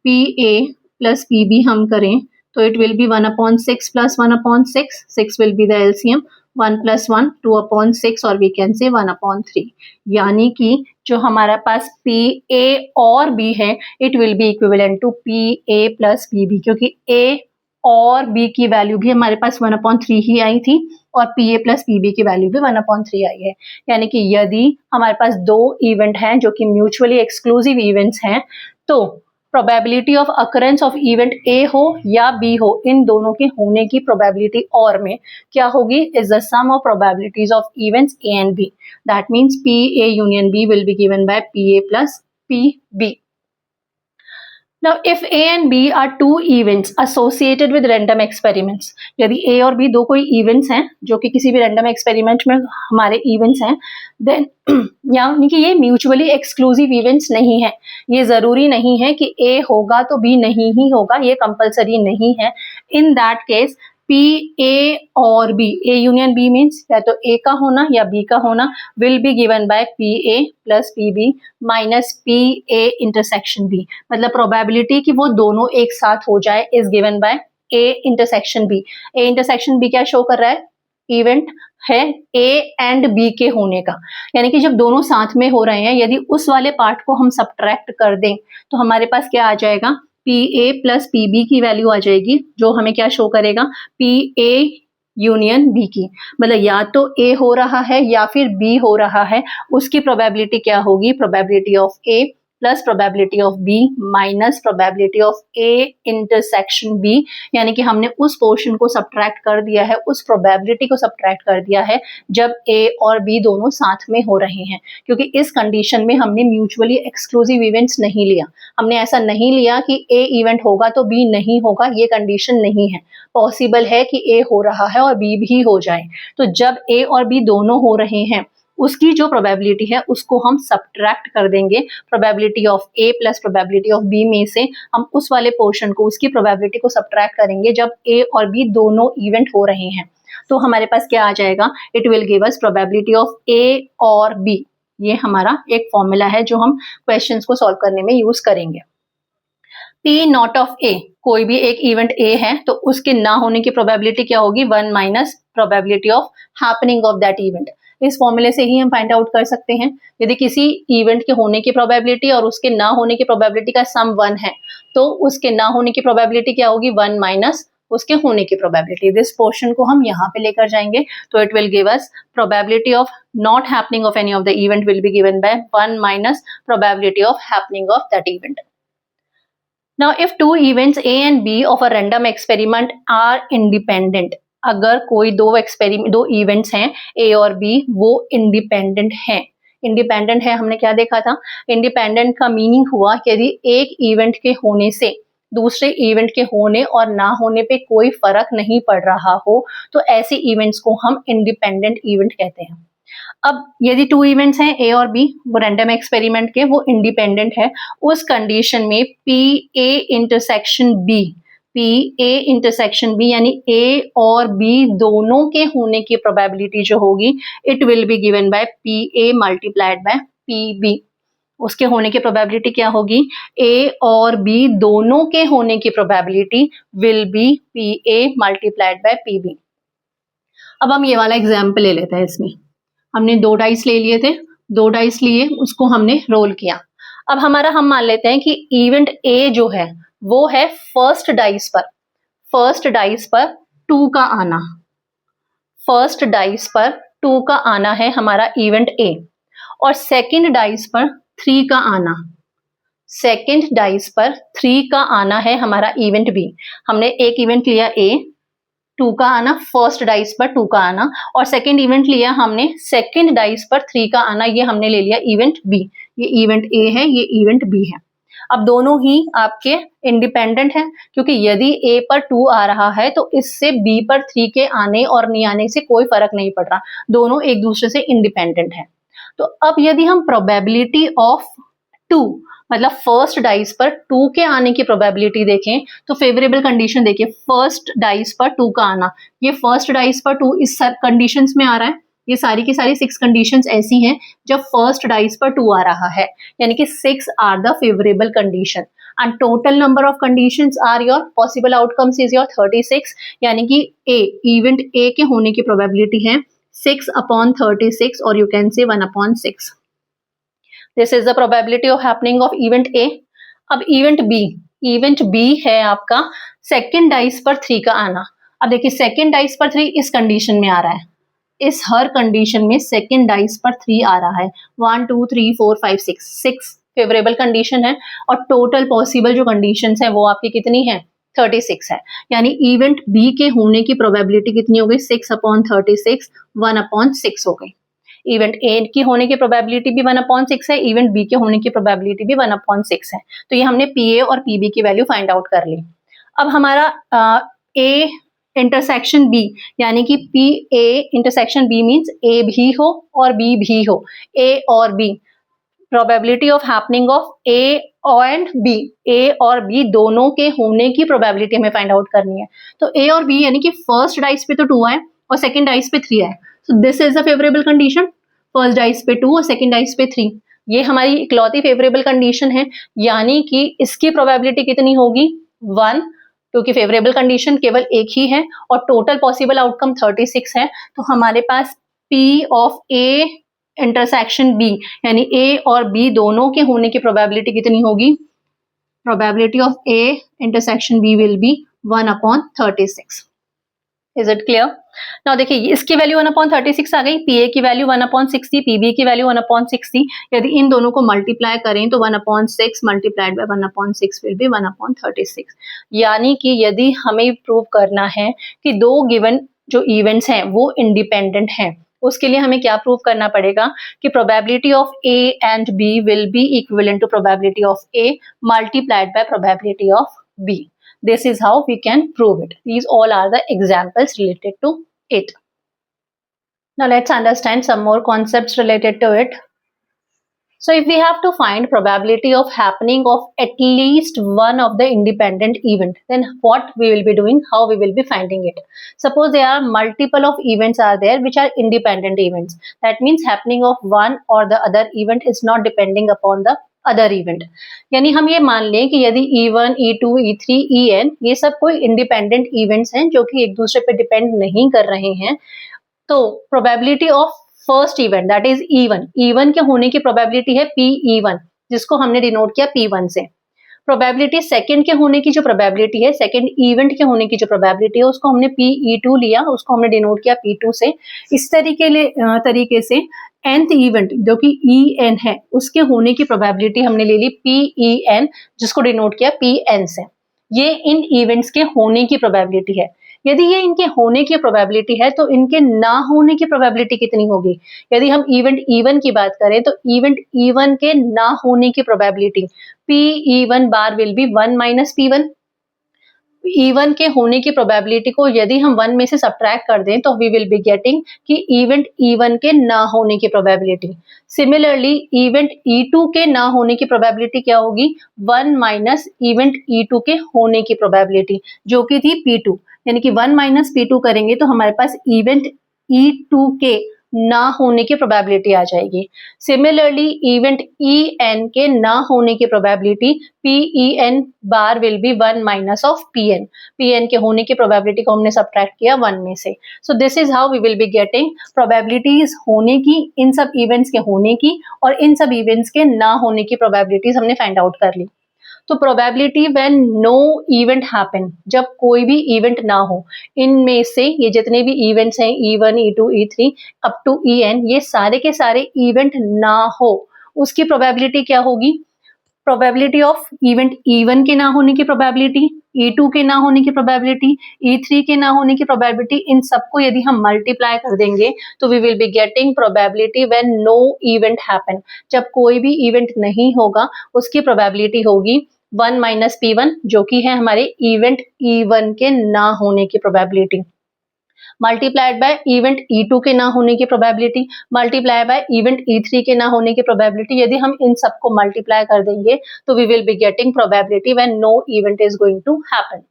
PA प्लस PB हम करें तो it will B 1/6 plus 1/6, 6 will be the LCM, 1 + 1 2/6, और वी कैन से 1/3। यानी कि जो हमारा पास PA और B है it will be equivalent to PA plus PB, क्योंकि A और B की वैल्यू भी हमारे पास 1/3 ही आई थी और PA प्लस PB की वैल्यू भी 1/3 आई है। यानी कि यदि हमारे पास 2 इवेंट हैं जो कि म्यूचुअली एक्सक्लूसिव इवेंट्स हैं, तो probability of occurrence of event A हो या B हो, इन दोनों के होने की प्रोबेबिलिटी और में क्या होगी, is the sum of probabilities of events A and B। That means PA union B will be given by PA plus PB। Now, if A and B are two events associated with random experiments, यदि A और B दो कोई events हैं जो कि किसी भी random experiment में हमारे events हैं, then यानी कि ये mutually exclusive events नहीं है। ये जरूरी नहीं है कि A होगा तो B नहीं ही होगा, ये compulsory नहीं है। In that case, PA और B, A union B means या तो A का होना या B का होना, will be given by PA plus PB minus PA intersection B। मतलब प्रोबेबिलिटी कि वो दोनों एक साथ हो जाए is given by A intersection B। A intersection B क्या शो कर रहा है, इवेंट है A एंड B के होने का, यानी कि जब दोनों साथ में हो रहे हैं, यदि उस वाले पार्ट को हम सब्ट्रैक्ट कर दें तो हमारे पास क्या आ जाएगा, PA प्लस PB की वैल्यू आ जाएगी, जो हमें क्या शो करेगा, PA यूनियन B की। मतलब या तो A हो रहा है या फिर B हो रहा है, उसकी प्रोबेबिलिटी क्या होगी, probability of A plus probability of B minus probability of A intersection B। यानी कि हमने उस पोर्शन को सब्ट्रैक्ट कर दिया है, उस प्रोबेबिलिटी को सब्ट्रैक्ट कर दिया है जब A और B दोनों साथ में हो रहे हैं, क्योंकि इस कंडीशन में हमने म्यूचुअली एक्सक्लूसिव इवेंट्स नहीं लिया। हमने ऐसा नहीं लिया कि A इवेंट होगा तो B नहीं होगा, ये कंडीशन नहीं है। पॉसिबल है कि A हो रहा है और B भी हो जाए, तो जब A और B दोनों हो रहे हैं उसकी जो प्रोबेबिलिटी है उसको हम सब्ट्रैक्ट कर देंगे probability of A plus probability of B में से। हम उस वाले पोर्शन को, उसकी प्रोबेबिलिटी को सब्ट्रैक्ट करेंगे जब A और B दोनों इवेंट हो रहे हैं, तो हमारे पास क्या आ जाएगा, it will give us probability of A और B। ये हमारा एक फॉर्मूला है जो हम क्वेश्चंस को सॉल्व करने में यूज करेंगे। P नॉट ऑफ A, कोई भी एक इवेंट A है तो उसके ना होने की प्रोबेबिलिटी क्या होगी, 1 minus probability of happening of that event. इस फॉर्मूले से ही हम फाइंड आउट कर सकते हैं, यदि किसी इवेंट के होने की प्रोबेबिलिटी और उसके ना होने की प्रोबेबिलिटी का सम 1 है, तो उसके ना होने की प्रोबेबिलिटी क्या होगी, 1 माइनस उसके होने की प्रोबेबिलिटी। दिस पोर्शन को हम यहाँ पे लेकर जाएंगे, तो it will give us probability of not happening of any of the event will be given bye 1 minus probability of happening of that event. Now, if two events A and B of a random experiment are independent, अगर कोई दो events हैं A और B, वो independent हैं। Independent है हमने क्या देखा था, इंडिपेंडेंट का मीनिंग हुआ कि यदि एक इवेंट के होने से दूसरे इवेंट के होने और ना होने पे कोई फर्क नहीं पड़ रहा हो, तो ऐसे इवेंट्स को हम इंडिपेंडेंट इवेंट कहते हैं। अब यदि 2 इवेंट्स हैं A और B, वो रैंडम एक्सपेरिमेंट के, वो इंडिपेंडेंट है, उस कंडीशन में PA इंटरसेक्शन B यानी A और B दोनों के होने की प्रोबेबिलिटी जो होगी, it will be given by PA multiplied by PB। उसके होने की प्रोबेबिलिटी क्या होगी, A और B दोनों के होने की probability will B PA multiplied by PB। अब हम ये वाला एग्जाम्पल ले लेते हैं। इसमें हमने 2 डाइस ले लिए थे, 2 डाइस लिए, उसको हमने रोल किया। अब हम मान लेते हैं कि इवेंट ए जो है वो है फर्स्ट डाइस पर 2 का आना, फर्स्ट डाइस पर 2 का आना है हमारा इवेंट ए, और सेकंड डाइस पर 3 का आना, सेकंड डाइस पर 3 का आना है हमारा इवेंट बी। हमने एक इवेंट लिया ए, 2 का आना, फर्स्ट डाइस पर 2 का आना, और सेकंड इवेंट लिया हमने सेकंड डाइस पर 3 का आना, ये हमने ले लिया इवेंट बी। ये इवेंट ए है, ये इवेंट बी है। अब दोनों ही आपके इंडिपेंडेंट हैं, क्योंकि यदि ए पर 2 आ रहा है तो इससे बी पर 3 के आने और नहीं आने से कोई फर्क नहीं पड़ रहा, दोनों एक दूसरे से इंडिपेंडेंट है। तो अब यदि हम प्रोबेबिलिटी ऑफ 2 मतलब फर्स्ट डाइस पर 2 के आने की प्रोबेबिलिटी देखें तो फेवरेबल कंडीशन देखिए, फर्स्ट डाइस पर 2 का आना, ये फर्स्ट डाइस पर 2 इस कंडीशंस में आ रहा है, ये सारी की सारी 6 कंडीशंस ऐसी हैं जब फर्स्ट डाइस पर 2 आ रहा है, यानी कि 6 are the favourable condition and total number of conditions are your possible outcomes is your 36, यानी कि ए इवेंट ए के होने की प्रोबेबिलिटी है 6/36 और यू कैन से 1/6। This is the probability of happening of event ए। अब इवेंट बी है आपका सेकेंड डाइस पर 3 का आना। अब देखिए सेकेंड डाइस पर 3 इस कंडीशन में आ रहा है, इस हर कंडीशन में सेकेंड डाइस पर 3 आ रहा है, 1 2 3 4 5 6 फेवरेबल कंडीशन है, और टोटल पॉसिबल जो कंडीशन है वो आपकी कितनी है, 36 है। यानी इवेंट बी के होने की प्रोबेबिलिटी कितनी हो गई, 6/36, 1/6 हो गई। इवेंट ए की होने की प्रोबेबिलिटी भी 1/6 है, इवेंट बी के होने की प्रोबेबिलिटी भी 1/6 है। तो ये हमने पी ए और पी बी की वैल्यू फाइंड आउट कर ली। अब हमारा ए इंटरसेक्शन बी, यानी कि P A intersection B means A भी हो और बी भी हो, ए और B, probability of happening of A and B, A और बी दोनों के होने की प्रोबेबिलिटी हमें फाइंड आउट करनी है। तो ए और बी यानी कि फर्स्ट डाइस पे तो 2 आए और सेकंड डाइस पे 3 आए, सो this is the favourable condition, first dice पे 2 और सेकंड डाइस पे 3, ये हमारी इकलौती फेवरेबल कंडीशन है। यानी कि इसकी प्रोबेबिलिटी कितनी होगी, 1, क्योंकि फेवरेबल कंडीशन केवल एक ही है और टोटल पॉसिबल आउटकम 36 है। तो हमारे पास P of A intersection B, यानी A और B दोनों के होने की प्रोबेबिलिटी कितनी होगी, probability of A intersection B will B 1/36। Is it clear? Now देखिए इसकी वैल्यू 1/36 आ गई, PA की वैल्यू 1/60, PB की वैल्यू 1/60। यदि इन दोनों को मल्टीप्लाई करें तो 1/6 मल्टीप्लाइड बाय 1/6 विल बी 1/36। यानी कि यदि हमें प्रूव करना है कि दो गिवन जो इवेंट्स हैं वो इंडिपेंडेंट हैं, उसके लिए हमें क्या प्रूव करना पड़ेगा कि probability of A and B will be equivalent to probability of A multiplied by probability of B. This is how we can prove it. These all are the examples related to it. Now let's understand some more concepts related to it. So if we have to find probability of happening of at least one of the independent event, then what we will be doing, how we will be finding it. Suppose there are multiple of events are there which are independent events. That means happening of one or the other event is not depending upon the other event. यानी हम ये मान लें कि यदि E1, E2, E3, En ये सब कोई इंडिपेंडेंट इवेंट्स हैं जो कि एक दूसरे पे डिपेंड नहीं कर रहे हैं, तो probability of first event that is E1 के होने की प्रोबेबिलिटी है PE1, जिसको हमने डिनोट किया P1 से। प्रोबेबिलिटी सेकंड के होने की जो प्रोबेबिलिटी है, सेकंड इवेंट के होने की जो प्रोबेबिलिटी है, उसको हमने PE2 लिया, उसको हमने डिनोट किया P2 से। इस तरीके से nth इवेंट जो कि En है उसके होने की प्रोबेबिलिटी हमने ले ली PEN, जिसको डिनोट किया PN से। ये इन इवेंट्स के होने की प्रोबेबिलिटी है। यदि ये इनके होने की प्रोबेबिलिटी है तो इनके ना होने की प्रोबेबिलिटी कितनी होगी? यदि हम इवेंट E1 की बात करें तो इवेंट E1 के ना होने की probability PE1 bar will be 1 - P1। E1 के होने की प्रोबेबिलिटी को यदि हम 1 में से सब्ट्रैक्ट कर दें तो वी विल बी गेटिंग कि इवेंट E1 के ना होने की प्रोबेबिलिटी। सिमिलरली इवेंट E2 के ना होने की प्रोबेबिलिटी क्या होगी? 1 - इवेंट E2 के होने की प्रोबेबिलिटी, जो कि थी P2। यानी कि 1 - P2 करेंगे तो हमारे पास इवेंट E2 के ना होने की प्रोबेबिलिटी आ जाएगी। सिमिलरली इवेंट ई एन के ना होने की probability P E N bar will be 1 minus of P N. P N के होने की प्रोबेबिलिटी को हमने सब्ट्रैक्ट किया 1 में से। So this is how we will be getting probabilities होने की, इन सब इवेंट्स के होने की और इन सब इवेंट्स के ना होने की प्रोबेबिलिटीज हमने फाइंड आउट कर ली। तो probability when no event happen, जब कोई भी इवेंट ना हो, इनमें से ये जितने भी इवेंट्स हैं E1 E2 E3 up to En, ये सारे के सारे इवेंट ना हो, उसकी प्रोबेबिलिटी क्या होगी? प्रोबेबिलिटी ऑफ इवेंट E1 के ना होने की प्रोबेबिलिटी, E2 के ना होने की प्रोबेबिलिटी, E3 के ना होने की प्रोबेबिलिटी, इन सबको यदि हम मल्टीप्लाई कर देंगे तो we will be getting probability when no event happen, जब कोई भी इवेंट नहीं होगा उसकी प्रोबेबिलिटी होगी 1 माइनस P1, जो कि है हमारे इवेंट E1 के ना होने की probability, multiplied by event E2 के ना होने की probability, multiply by event E3 के ना होने की प्रोबेबिलिटी। यदि हम इन सबको मल्टीप्लाई कर देंगे तो we will be getting probability when no event is going to happen.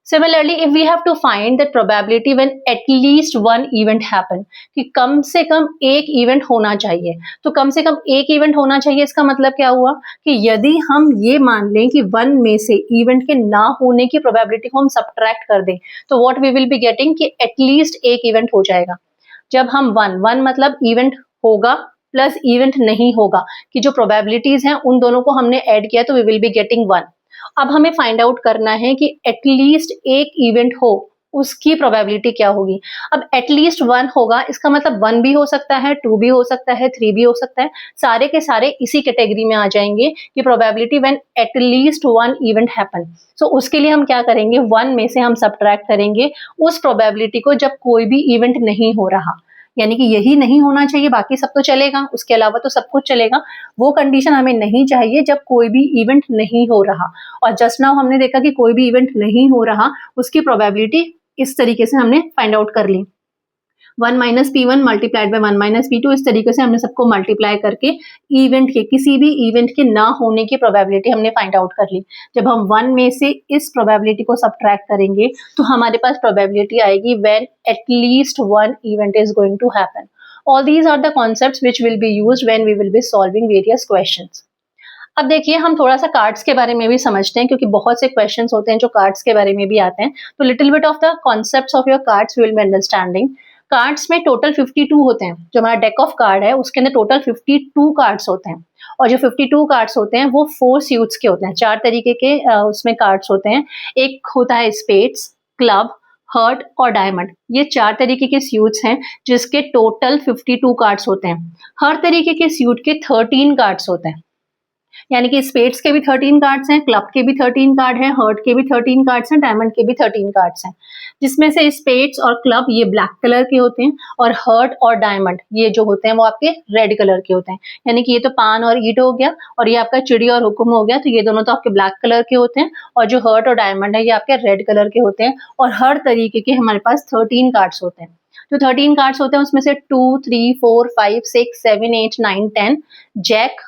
Similarly, if we have to find that probability when at least one event happen, कि कम से कम एक इवेंट होना चाहिए, तो कम से कम एक इवेंट होना चाहिए, इसका मतलब क्या हुआ कि यदि हम ये मान लें कि 1 में से इवेंट के ना होने की प्रोबेबिलिटी को हम सब्ट्रैक्ट कर दें, तो what we will be getting कि एटलीस्ट एक इवेंट हो जाएगा। जब हम 1 मतलब इवेंट होगा प्लस इवेंट नहीं होगा कि जो प्रोबेबिलिटीज हैं उन दोनों को हमने ऐड किया तो वी विल बी गेटिंग 1। अब हमें फाइंड आउट करना है कि एटलीस्ट एक इवेंट हो, उसकी प्रोबेबिलिटी क्या होगी। अब एटलीस्ट 1 होगा, इसका मतलब 1 भी हो सकता है, 2 भी हो सकता है, 3 भी हो सकता है, सारे के सारे इसी कैटेगरी में आ जाएंगे कि probability when at least 1 event happen. So उसके लिए हम क्या करेंगे, 1 में से हम सब्ट्रैक्ट करेंगे उस प्रोबेबिलिटी को जब कोई भी इवेंट नहीं हो रहा, यानी कि यही नहीं होना चाहिए, बाकी सब तो चलेगा, उसके अलावा तो सब कुछ चलेगा। वो कंडीशन हमें नहीं चाहिए जब कोई भी इवेंट नहीं हो रहा। और जस्ट नाउ हमने देखा कि कोई भी इवेंट नहीं हो रहा, उसकी प्रोबेबिलिटी इस तरीके से हमने फाइंड आउट कर ली, 1 minus P1 multiplied by 1 minus P2। इस तरीके से हमने सबको मल्टीप्लाई करके इवेंट के, किसी भी इवेंट के ना होने की प्रोबेबिलिटी हमने फाइंड आउट कर ली। जब हम 1 में से इस प्रोबेबिलिटी को सब्ट्रैक्ट करेंगे तो हमारे पास प्रोबेबिलिटी आएगी when at least 1 event is going to happen. All these are the concepts which will be used when we will be solving various questions. अब देखिए हम थोड़ा सा कार्ड्स के बारे में भी समझते हैं, क्योंकि बहुत से क्वेश्चंस होते हैं जो कार्ड्स के बारे में भी आते हैं। तो little bit of the concepts of your cards will be understanding. Cards में टोटल 52 होते हैं, जो हमारा डेक ऑफ कार्ड है उसके अंदर टोटल 52 कार्ड्स होते हैं। और जो 52 कार्ड्स होते हैं वो 4 सूट्स के होते हैं, 4 तरीके के उसमें कार्ड्स होते हैं। एक होता है स्पेड्स, क्लब, हर्ट और डायमंड, ये 4 तरीके के सूट्स हैं जिसके टोटल 52 कार्ड्स होते हैं। हर तरीके के सूट के 13 कार्ड्स होते हैं, यानी कि स्पेड्स के भी 13 कार्ड्स हैं, क्लब के भी 13 कार्ड हैं, हर्ट के भी 13 कार्ड्स हैं, डायमंड के भी 13 कार्ड्स हैं। जिसमें से स्पेड्स और क्लब ये ब्लैक कलर के होते हैं और हर्ट और डायमंड ये जो होते हैं वो आपके रेड कलर के होते हैं। यानी कि ये तो पान और ईट हो गया और ये आपका चिड़ी और हुक्म हो गया, तो ये दोनों तो आपके ब्लैक कलर के होते हैं और जो हर्ट और डायमंड है ये आपके रेड कलर के होते हैं। और हर तरीके के हमारे पास 13 कार्ड्स होते हैं। जो 13 कार्ड्स होते हैं उसमें से 2 3 4 5 6 7 8 9 10 jack,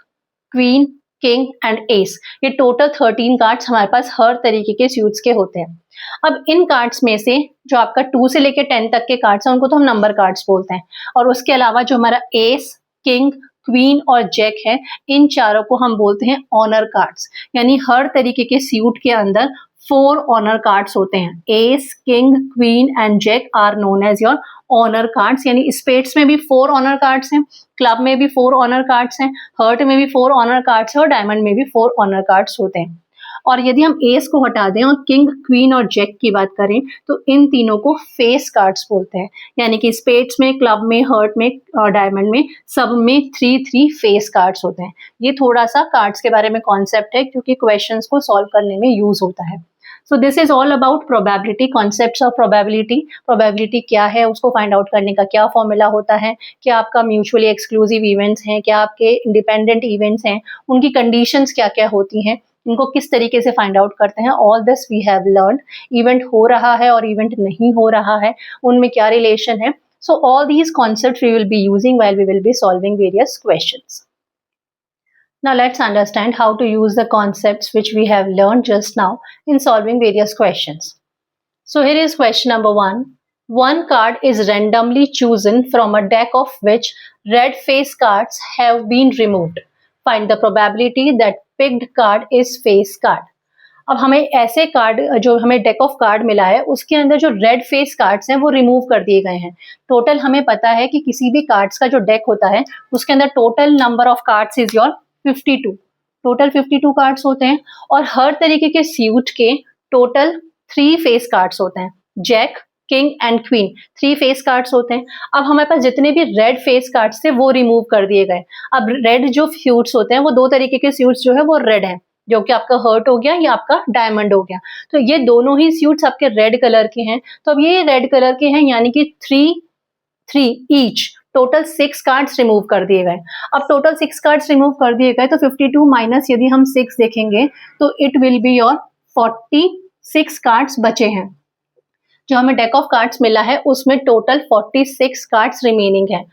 queen, king and ace, ये टोटल 13 कार्ड्स हमारे पास हर तरीके के सूट्स के होते हैं। अब इन कार्ड्स में से जो आपका 2 से लेके 10 तक के कार्ड्स हैं उनको तो हम नंबर कार्ड्स बोलते हैं, और उसके अलावा जो हमारा एस, किंग, क्वीन और जैक है, इन चारों को हम बोलते हैं ऑनर कार्ड्स। यानी हर तरीके के सूट के अंदर 4 ऑनर कार्ड्स होते हैं। Ace, king, queen and jack are known as your honour cards. यानी स्पेड्स में भी 4 ऑनर कार्ड्स हैं, क्लब में भी 4 ऑनर कार्ड्स हैं, हर्ट में भी 4 ऑनर कार्ड्स हैं और डायमंड में भी 4 ऑनर कार्ड्स होते हैं। और यदि हम एस को हटा दें और किंग, क्वीन और जैक की बात करें तो इन तीनों को फेस कार्ड्स बोलते हैं। यानी कि स्पेड्स में, क्लब में, हर्ट में और डायमंड में सब में 3 फेस कार्ड्स होते हैं। ये थोड़ा सा कार्ड्स के बारे में कॉन्सेप्ट है क्योंकि क्वेश्चंस को सॉल्व करने में यूज होता है। सो this is all about probability, concepts of probability. Probability क्या है, उसको फाइंड आउट करने का क्या फॉर्मूला होता है, क्या आपका म्यूचुअली एक्सक्लूसिव इवेंट्स हैं, क्या आपके इंडिपेंडेंट इवेंट्स हैं, उनकी कंडीशंस क्या क्या होती हैं, इनको किस तरीके से फाइंड आउट करते हैं। All this we have learn. Event हो रहा है और इवेंट नहीं हो रहा है, उनमें क्या रिलेशन है। So all these concepts we will be using while we will be solving various questions. Now let's understand how to use the concepts which we have learned just now in solving various questions. So here is question number 1. One card is randomly chosen from a deck of which red face cards have been removed. Find the probability that picked card is face card. अब हमें ऐसे card, जो हमें deck of card मिला है उसके अंदर जो रेड फेस कार्ड्स हैं वो रिमूव कर दिए गए हैं. टोटल हमें पता है कि किसी भी कार्ड्स का जो डेक होता है उसके अंदर total number of cards is your 52. Total 52 cards होते हैं और हर तरीके के सूट के टोटल 3 फेस कार्ड्स होते हैं. Jack, king and queen 3 face cards होते हैं. अब हमारे पास जितने भी रेड फेस कार्ड्स थे वो रिमूव कर दिए गए. अब रेड जो सूट्स होते हैं वो 2 तरीके के सूट्स जो है वो रेड हैं, जो कि आपका हर्ट हो गया या आपका डायमंड हो गया. तो ये दोनों ही सूट्स आपके रेड कलर के हैं. तो अब ये रेड कलर के हैं यानी कि 3 ईच, टोटल 6 कार्ड्स रिमूव कर दिए गए. अब टोटल 6 कार्ड्स रिमूव कर दिए गए तो 52 माइनस यदि हम 6 देखेंगे तो it will be your 46 cards बचे हैं. जो हमें डेक ऑफ कार्ड्स मिला है उसमें टोटल 46 कार्ड्स रिमेनिंग है.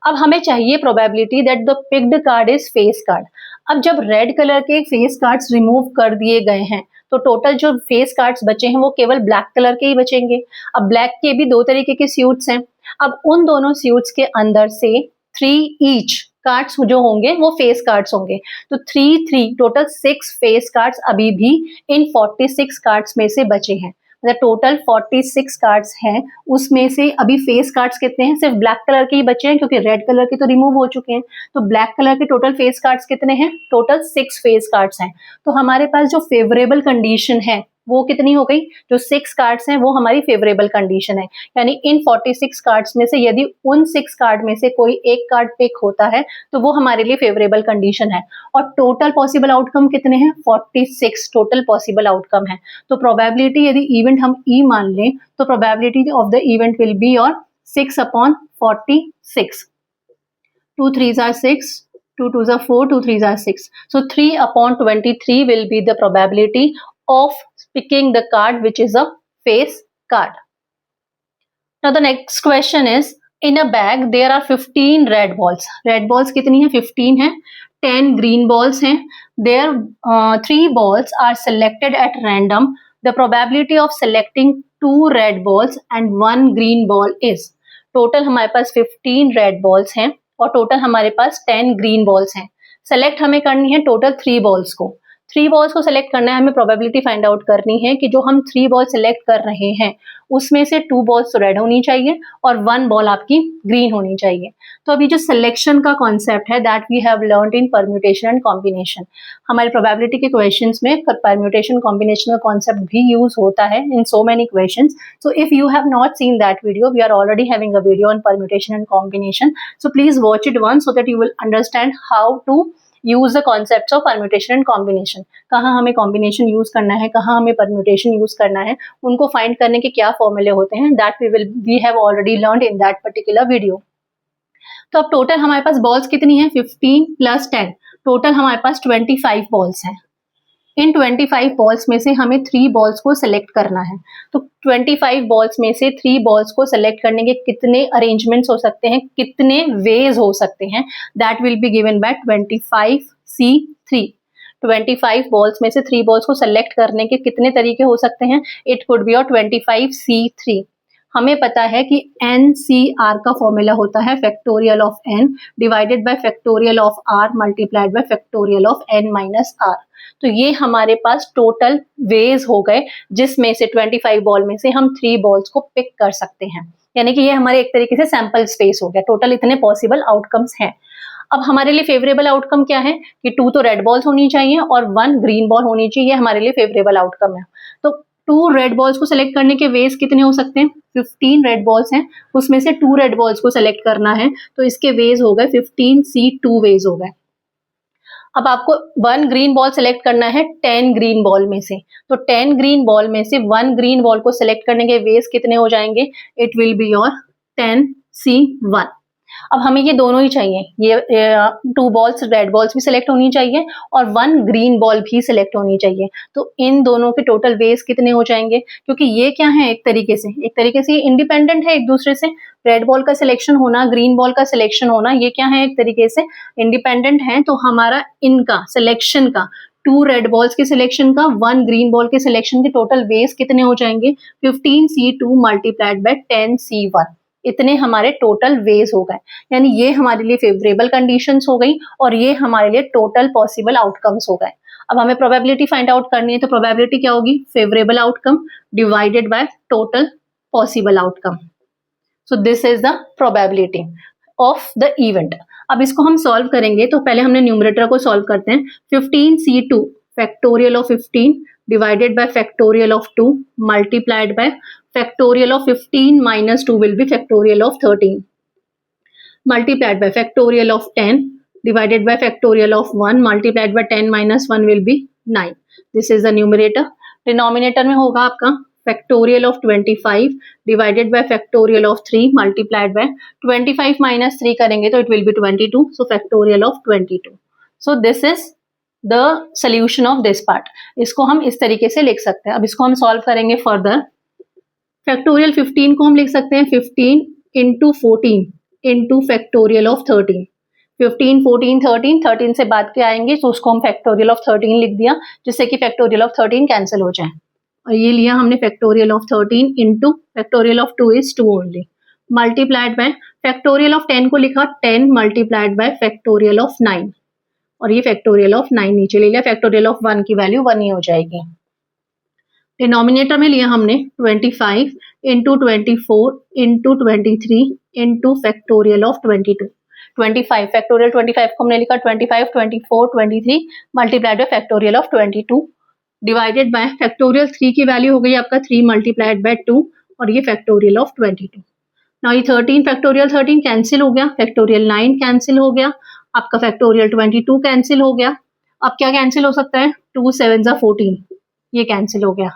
अब हमें चाहिए probability that the picked card is face card. अब जब रेड कलर के फेस कार्ड्स रिमूव कर दिए गए हैं तो टोटल जो फेस कार्ड्स बचे हैं वो केवल ब्लैक कलर के ही बचेंगे. अब ब्लैक के भी 2 तरीके के सूट्स हैं. अब उन दोनों सूट्स के अंदर से 3 ईच कार्ड्स जो होंगे वो फेस कार्ड्स होंगे. तो 3 टोटल 6 फेस कार्ड्स अभी भी इन 46 कार्ड्स में से बचे हैं. मतलब टोटल 46 कार्ड्स हैं, उसमें से अभी फेस कार्ड्स कितने हैं? सिर्फ ब्लैक कलर के ही बचे हैं क्योंकि रेड कलर के तो रिमूव हो चुके हैं. तो ब्लैक कलर के टोटल फेस कार्ड्स कितने हैं? टोटल 6 फेस कार्ड्स हैं. तो हमारे पास जो फेवरेबल कंडीशन है वो कितनी हो गई? जो 6 कार्ड्स हैं वो हमारी फेवरेबल कंडीशन है. यानी इन 46 कार्ड्स में से यदि उन 6 कार्ड में से कोई एक कार्ड पिक होता है तो वो हमारे लिए फेवरेबल कंडीशन है. और टोटल पॉसिबल आउटकम कितने हैं? 46 टोटल पॉसिबल आउटकम है. तो प्रोबेबिलिटी यदि इवेंट हम ई मान लें तो probability of the event will be your 6/46. 2 3s are 6, 2 2s are 4, 2 3s are 6. So 3/23 will be the probability of picking the card which is a face card. Now the next question is, in a bag there are 15 red balls. Red balls कितनी है? 15 है. 10 green balls हैं. There 3 balls are selected at random. The probability of selecting 2 red balls and 1 green ball is. Total हमारे पास 15 red balls हैं और total हमारे पास 10 green balls हैं. Select हमें करनी है टोटल 3 बॉल्स को. 3 बॉल्स को सेलेक्ट करना है, हमें प्रोबेबिलिटी फाइंड आउट करनी है कि जो हम 3 बॉल सेलेक्ट कर रहे हैं उसमें से 2 बॉल्स तो रेड होनी चाहिए और 1 बॉल आपकी ग्रीन होनी चाहिए. तो अभी जो सिलेक्शन का कॉन्सेप्ट है that we have learned in permutation and combination. हमारे प्रोबेबिलिटी के क्वेश्चंस में परम्यूटेशन कॉम्बिनेशन का कॉन्सेप्ट भी यूज होता है in so many questions. So if you have not seen that video, we are already having a video on permutation and combination. So please watch it once so that you will understand how to use the concepts of permutation and combination. कहाँ हमें combination use करना है, कहाँ हमें permutation use करना है, उनको find करने के क्या फॉर्मूले होते हैं, that we have already learned in that particular video. तो अब टोटल हमारे पास बॉल्स कितनी है? 15 + 10, टोटल हमारे पास 25 बॉल्स हैं. इन 25 बॉल्स में से हमें 3 बॉल्स को सेलेक्ट करना है. तो 25 बॉल्स में से 3 बॉल्स को सेलेक्ट करने के कितने अरेंजमेंट्स हो सकते हैं, कितने वेज हो सकते हैं, that will be given bye 25C3. 25 balls में से 3 बॉल्स को सेलेक्ट करने के कितने तरीके हो सकते हैं? It could be your 25C3. हमें पता है कि NCR का फॉर्मूला होता है factorial of n divided by factorial of r multiplied by factorial of n minus r. तो ये हमारे पास टोटल वेज हो गए जिसमें से 25 बॉल में से हम 3 बॉल्स को पिक कर सकते हैं. यानी कि ये हमारे एक तरीके से सैंपल स्पेस हो गया. टोटल इतने पॉसिबल आउटकम्स हैं. अब हमारे लिए फेवरेबल आउटकम क्या है कि 2 तो रेड बॉल्स होनी चाहिए और 1 ग्रीन बॉल होनी चाहिए. हमारे लिए फेवरेबल आउटकम है. तो 2 रेड बॉल्स को सेलेक्ट करने के वेज कितने हो सकते हैं? 15 रेड बॉल्स हैं, उसमें से 2 रेड बॉल्स को सेलेक्ट करना है तो इसके वेज हो गए 15C2 वेज हो गए. अब आपको 1 ग्रीन बॉल सेलेक्ट करना है 10 ग्रीन बॉल में से. तो 10 ग्रीन बॉल में से 1 ग्रीन बॉल को सेलेक्ट करने के वेज कितने हो जाएंगे? It will be your 10C1. अब हमें ये दोनों ही चाहिए, ये 2 बॉल्स रेड बॉल्स भी सिलेक्ट होनी चाहिए और 1 ग्रीन बॉल भी सिलेक्ट होनी चाहिए. तो इन दोनों के टोटल वेज कितने हो जाएंगे? क्योंकि ये क्या है, एक तरीके से ये इंडिपेंडेंट है एक दूसरे से. रेड बॉल का सिलेक्शन होना, ग्रीन बॉल का सिलेक्शन होना, ये क्या है, एक तरीके से इंडिपेंडेंट है. तो हमारा इनका सिलेक्शन का 2 रेड बॉल्स के सिलेक्शन का, 1 ग्रीन बॉल के सिलेक्शन के टोटल वेज कितने हो जाएंगे 15C2 मल्टीप्लाइड बाय 10C1, इतने हमारे टोटल वेज हो गए। यानी ये हमारे लिए फेवरेबल कंडीशंस हो गई और ये हमारे लिए टोटल पॉसिबल आउटकम्स हो गए। अब हमें प्रोबेबिलिटी फाइंड आउट करनी है, तो प्रोबेबिलिटी क्या होगी, favourable outcome divided by total possible outcome. So this is the probability of the event. अब इसको हम सॉल्व करेंगे, तो पहले हमने न्यूमरेटर को सॉल्व करते हैं। 15C2 factorial of 15 divided by factorial of 2 multiplied by factorial of 15 minus 2 will be factorial of 13 multiplied by factorial of 10 divided by factorial of 1 multiplied by 10 minus 1 will be 9. This is the numerator. Denominator में होगा आपका factorial of 25 divided by factorial of 3 multiplied by 25 minus 3 करेंगे तो it will be 22. So factorial of 22. So this is the solution of this part. इसको हम इस तरीके से लिख सकते हैं। अब इसको हम सॉल्व करेंगे फर्दर। फैक्टोरियल 15 को हम लिख सकते हैं 15 इंटू 14 इंटू फैक्टोरियल ऑफ 13। 15, 14, 13 से बाद के आएंगे तो उसको हम फैक्टोरियल ऑफ 13 लिख दिया, जिससे कि फैक्टोरियल ऑफ 13 कैंसिल हो जाए। और ये लिया हमने factorial of 13 into factorial of 2 is 2 only, multiplied by factorial of 10 को लिखा 10 मल्टीप्लाइड बाय फैक्टोरियल ऑफ 9, और ये फैक्टोरियल ऑफ 9 नीचे ले लिया। फैक्टोरियल ऑफ 1 की वैल्यू 1 ही हो जाएगी। डिनोमिनेटर में लिया हमने 25 into 24 into 23 into factorial of 22। 25 factorial 25 को हमने लिखा 25, 24, 23 multiplied by factorial of 22 divided by factorial 3 की वैल्यू हो गई आपका 3 मल्टीप्लाइड बाय 2, और ये फैक्टोरियल ऑफ 22। नाउ ये 13 फैक्टोरियल 13 कैंसिल हो गया, फैक्टोरियल 9 कैंसिल हो गया, आपका फैक्टोरियल 22 कैंसिल हो गया। अब क्या कैंसिल हो सकता है, 2 7 14, ये कैंसिल हो गया।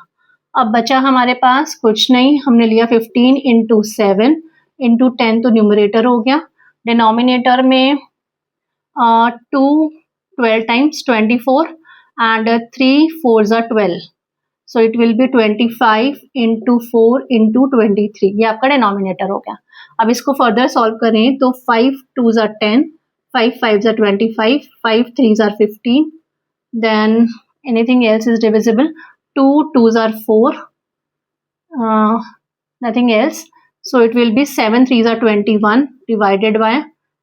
अब बचा हमारे पास कुछ नहीं, हमने लिया 15 इंटू 7 इंटू 10 तो न्यूमरेटर हो गया। डिनोमिनेटर में 2 12 times 24 and 3 4 12, so it will B 25 into 4 into 23, ये आपका डिनोमिनेटर हो गया। अब इसको फर्दर सॉल्व करें तो 5 2 10, 5 5 25, 5 3 15, then anything else is divisible, 2 2 4, nothing else, so it will be 7 3 21 divided by,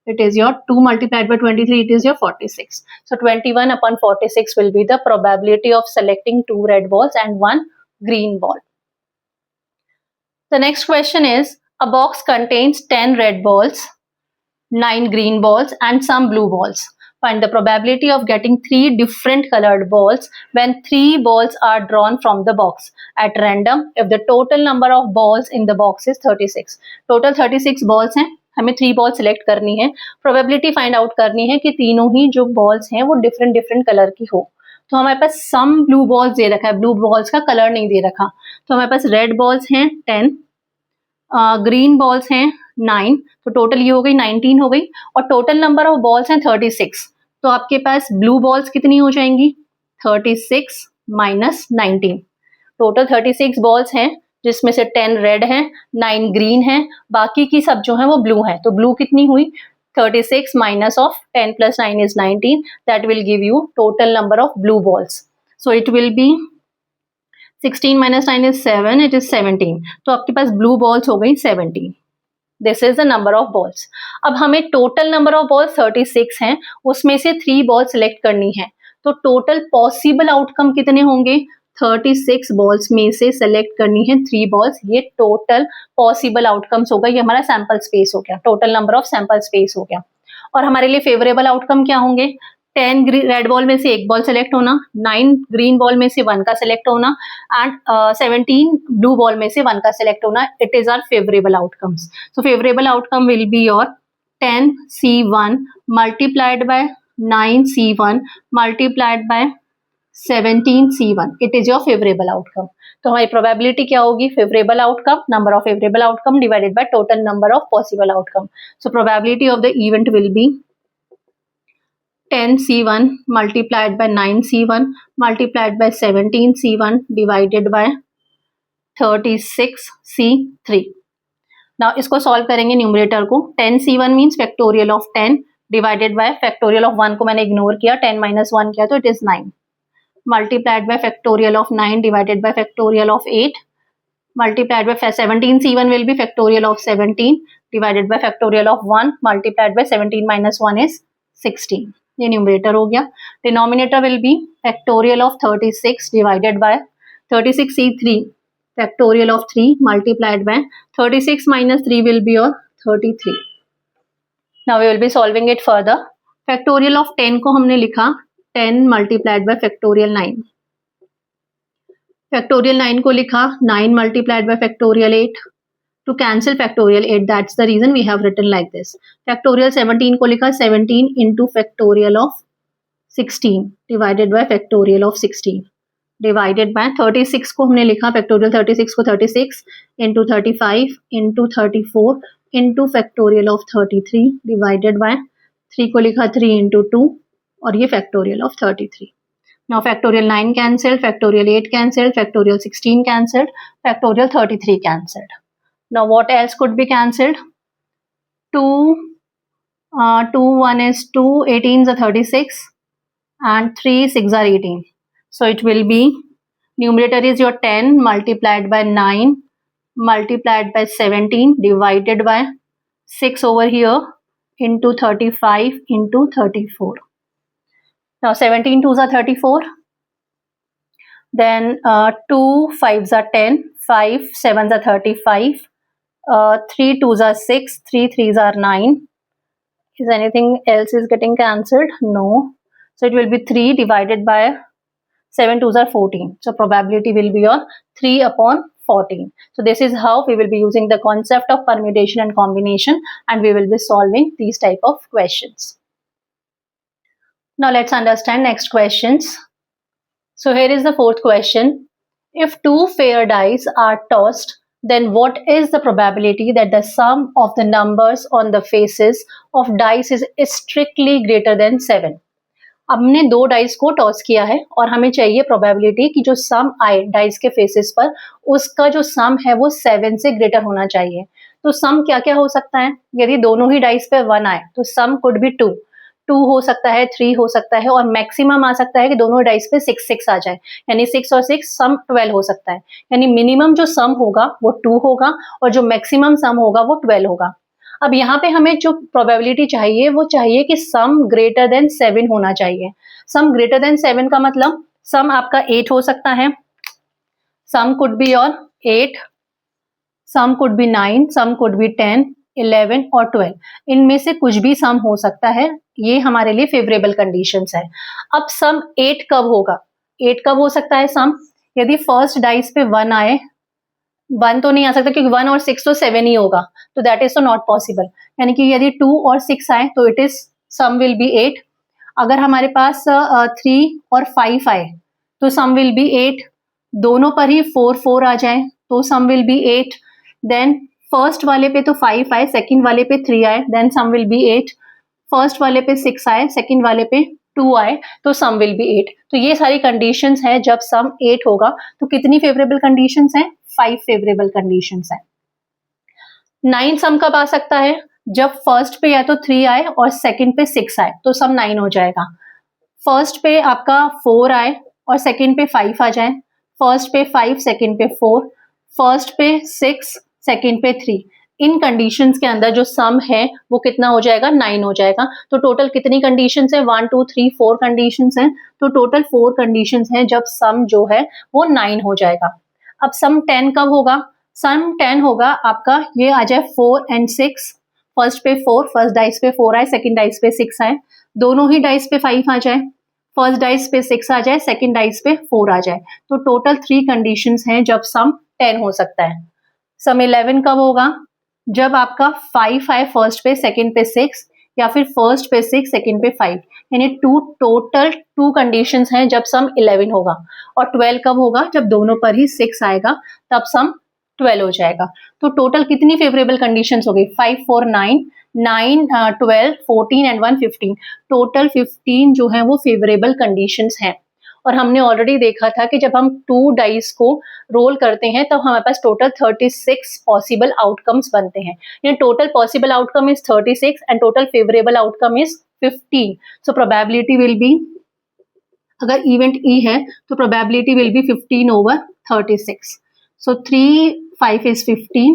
it is your 2 multiplied by 23, it is your 46. So 21 upon 46 will be the probability of selecting 2 red balls and 1 green ball. The next question is, a box contains 10 red balls, 9 green balls and some blue balls. Find the probability of getting 3 different colored balls when 3 balls are drawn from the box at random if the total number of balls in the box is 36. Total 36 balls हैं, हमें 3 balls select करनी है। Probability find out करनी है कि तीनों ही जो balls हैं वो different कलर की हो। तो हमारे पास some blue balls दे रखा है, blue balls का कलर नहीं दे रखा। तो हमारे पास red balls हैं 10, ग्रीन बॉल्स हैं 9, तो टोटल ये हो गई 19 हो गई, और टोटल नंबर ऑफ बॉल्स हैं 36। तो आपके पास ब्लू बॉल्स कितनी हो जाएंगी, 36 माइनस 19। टोटल 36 बॉल्स हैं, जिसमें से 10 रेड हैं, 9 ग्रीन हैं, बाकी की सब जो है वो ब्लू हैं। तो ब्लू कितनी हुई, 36 minus of 10 plus 9 is 19, that will give you total number of blue balls. So it will B 16 minus 9 is 7, it is 17. तो आपके पास ब्लू बॉल्स हो गई 17. This is the number of balls. अब हमें टोटल नंबर ऑफ बॉल्स 36 हैं, उसमें से 3 ball select करनी है। तो टोटल पॉसिबल आउटकम कितने होंगे, 36 बॉल्स में से सेलेक्ट करनी है 3 बॉल्स, ये टोटल पॉसिबल आउटकम्स होगा। ये हमारा सैंपल स्पेस हो गया, total number of sample space हो गया। और हमारे लिए फेवरेबल आउटकम क्या होंगे, 10 रेड बॉल में से 1 बॉल सेलेक्ट होना, 9 ग्रीन बॉल में से 1 का सेलेक्ट होना एंड 17 ब्लू बॉल में से 1 का सेलेक्ट होना। It is are favourable outcomes. So favourable outcome will be your 10C1 multiplied by 9C1 multiplied by 17C1, it is your favourable outcome. तो हमारी प्रोबेबिलिटी क्या होगी, favourable outcome, number of favourable outcome divided by total number of possible outcome. So probability of the event will be 10C1 multiplied by 9C1 multiplied by 17C1 divided by 36C3. Now इसको solve करेंगे numerator को। 10C1 means factorial of 10 divided by factorial of 1 को मैंने ignore किया, 10 minus 1 किया तो it is 9 multiplied by factorial of 9 divided by factorial of 8 multiplied by 17. C1 will be factorial of 17 divided by factorial of 1 multiplied by 17 minus 1 is 16. ये numerator हो गया. Denominator will be factorial of 36 divided by 36C3 factorial of 3 multiplied by 36 minus 3 will be your 33. Now we will be solving it further. Factorial of 10 को हमने लिखा 10 multiplied by factorial 9. Factorial 9 को लिखा 9 multiplied by factorial 8. To cancel factorial 8, that's the reason we have written like this. Factorial 17 को लिखा 17 into factorial of 16 divided by factorial of 16 divided by 36 को हमने लिखा factorial 36 को 36 into 35 into 34 into factorial of 33 divided by 3 को लिखा 3 into 2 और ये factorial of 33. Now factorial 9 cancelled, factorial 8 cancelled, factorial 16 cancelled, factorial 33 cancelled. Now what else could be cancelled? 2, 1 is 2, 18 is 36 and 3, 6 are 18. So it will be, numerator is your 10 multiplied by 9 multiplied by 17 divided by 6 over here into 35 into 34. Now 17 2s are 34. Then 2 5s are 10, 5 7s are 35. 3 2s are 6, 3 3s are 9. Is anything else is getting cancelled? No. So it will be 3 divided by 7 2s are 14. So probability will be on 3 upon 14. So this is how we will be using the concept of permutation and combination, and we will be solving these type of questions. Now let's understand next questions. So here is the fourth question. If two fair dice are tossed, then what is the probability that the sum of the numbers on the faces of dice is strictly greater than 7? अब हमने दो dice को toss किया है और हमें चाहिए probability कि जो सम आए डाइस के फेसेस पर उसका जो सम है वो 7 से ग्रेटर होना चाहिए. तो सम क्या क्या हो सकता है? यदि दोनों ही डाइस पे 1 आए तो सम कुड बी 2 हो सकता है, 3 हो सकता है और मैक्सिमम आ सकता है कि दोनों डाइस पे 6 आ जाए, यानी 6 और 6 सम 12 हो सकता है. यानी मिनिमम जो सम होगा वो 2 होगा और जो मैक्सिमम सम होगा वो 12 होगा. अब यहाँ पे हमें जो प्रोबेबिलिटी चाहिए वो चाहिए कि सम ग्रेटर देन 7 होना चाहिए. सम ग्रेटर देन 7 का मतलब सम आपका 8 हो सकता है, सम कुड बी और 8, sum could be 9, sum could be 10, 11 और 12. इनमें से कुछ भी सम हो सकता है. ये हमारे लिए फेवरेबल कंडीशंस है. अब सम 8 कब होगा? 8 कब हो सकता है सम? यदि फर्स्ट डाइस पे 1 आए, 1 तो नहीं आ सकता क्योंकि 1 और 6 तो 7 ही होगा, तो दैट इज तो नॉट पॉसिबल. यानी कि यदि 2 और 6 आए तो it is sum will be 8. अगर हमारे पास 3 और 5 आए तो सम विल बी 8. दोनों पर ही 4 आ जाए तो सम विल बी 8. देन फर्स्ट वाले पे तो 5 आए, सेकंड वाले पे 3 आए, then sum will be 8. First वाले पे 6 आए, सेकंड वाले पे 2 आए तो सम विल बी 8. तो ये सारी कंडीशंस हैं. जब सम 8 होगा तो कितनी फेवरेबल कंडीशंस हैं? 5 फेवरेबल कंडीशंस हैं. 9 सम कब आ सकता है? जब फर्स्ट पे या तो 3 आए और सेकंड पे 6 आए तो सम 9 हो जाएगा. फर्स्ट पे आपका 4 आए और सेकंड पे 5 आ जाए, फर्स्ट पे 5 सेकंड पे 4, फर्स्ट पे 6 सेकंड पे 3. इन कंडीशंस के अंदर जो सम है वो कितना हो जाएगा? 9 हो जाएगा. तो टोटल कितनी कंडीशंस है? 1 2 3 4 कंडीशंस हैं. तो टोटल 4 कंडीशंस हैं जब सम जो है वो 9 हो जाएगा. अब सम 10 कब होगा? सम 10 होगा आपका, ये आ जाए 4 and 6. फर्स्ट पे 4, फर्स्ट डाइस पे 4 आए, सेकंड डाइस पे 6 आए, दोनों ही डाइस पे 5 आ जाए, फर्स्ट डाइस पे 6 आ जाए, सेकंड डाइस पे 4 आ जाए. तो टोटल 3 कंडीशंस हैं जब सम 10 हो सकता है. सम 11 कब होगा? जब आपका 5 आए फर्स्ट पे, सेकंड पे 6, या फिर फर्स्ट पे 6 सेकंड पे 5. यानी टोटल 2 कंडीशंस हैं जब सम 11 होगा. और 12 कब होगा? जब दोनों पर ही 6 आएगा तब सम 12 हो जाएगा. तो टोटल कितनी फेवरेबल कंडीशंस हो गई? 5 4 9, 9 12 14 एंड 1 15. टोटल 15 जो है वो फेवरेबल कंडीशंस हैं. और हमने ऑलरेडी देखा था कि जब हम 2 डाइस को रोल करते हैं तब हमारे पास टोटल 36 पॉसिबल आउटकम्स बनते हैं. यानी total possible outcome is 36 and total favourable outcome is 15. So probability will B, अगर इवेंट ई है तो probability will B 15/36. So 3 5 is 15,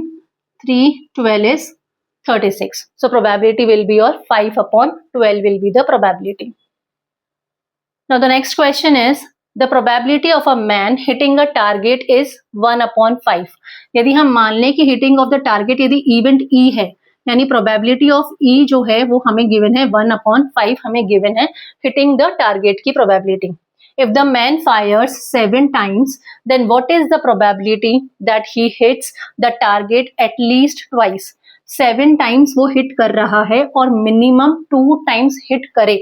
3 12 is 36. So probability will be your 5/12 will be the probability. Now the next question is the probability of a man hitting a target is 1/5. यदि हम मान लें कि hitting of the target यदि event E है, यानी probability of E जो है वो हमें given है 1/5 हमें given है hitting the target की probability. If the man fires 7 times, then what is the probability that he hits the target at least twice? 7 times वो hit कर रहा है और minimum 2 times hit करे,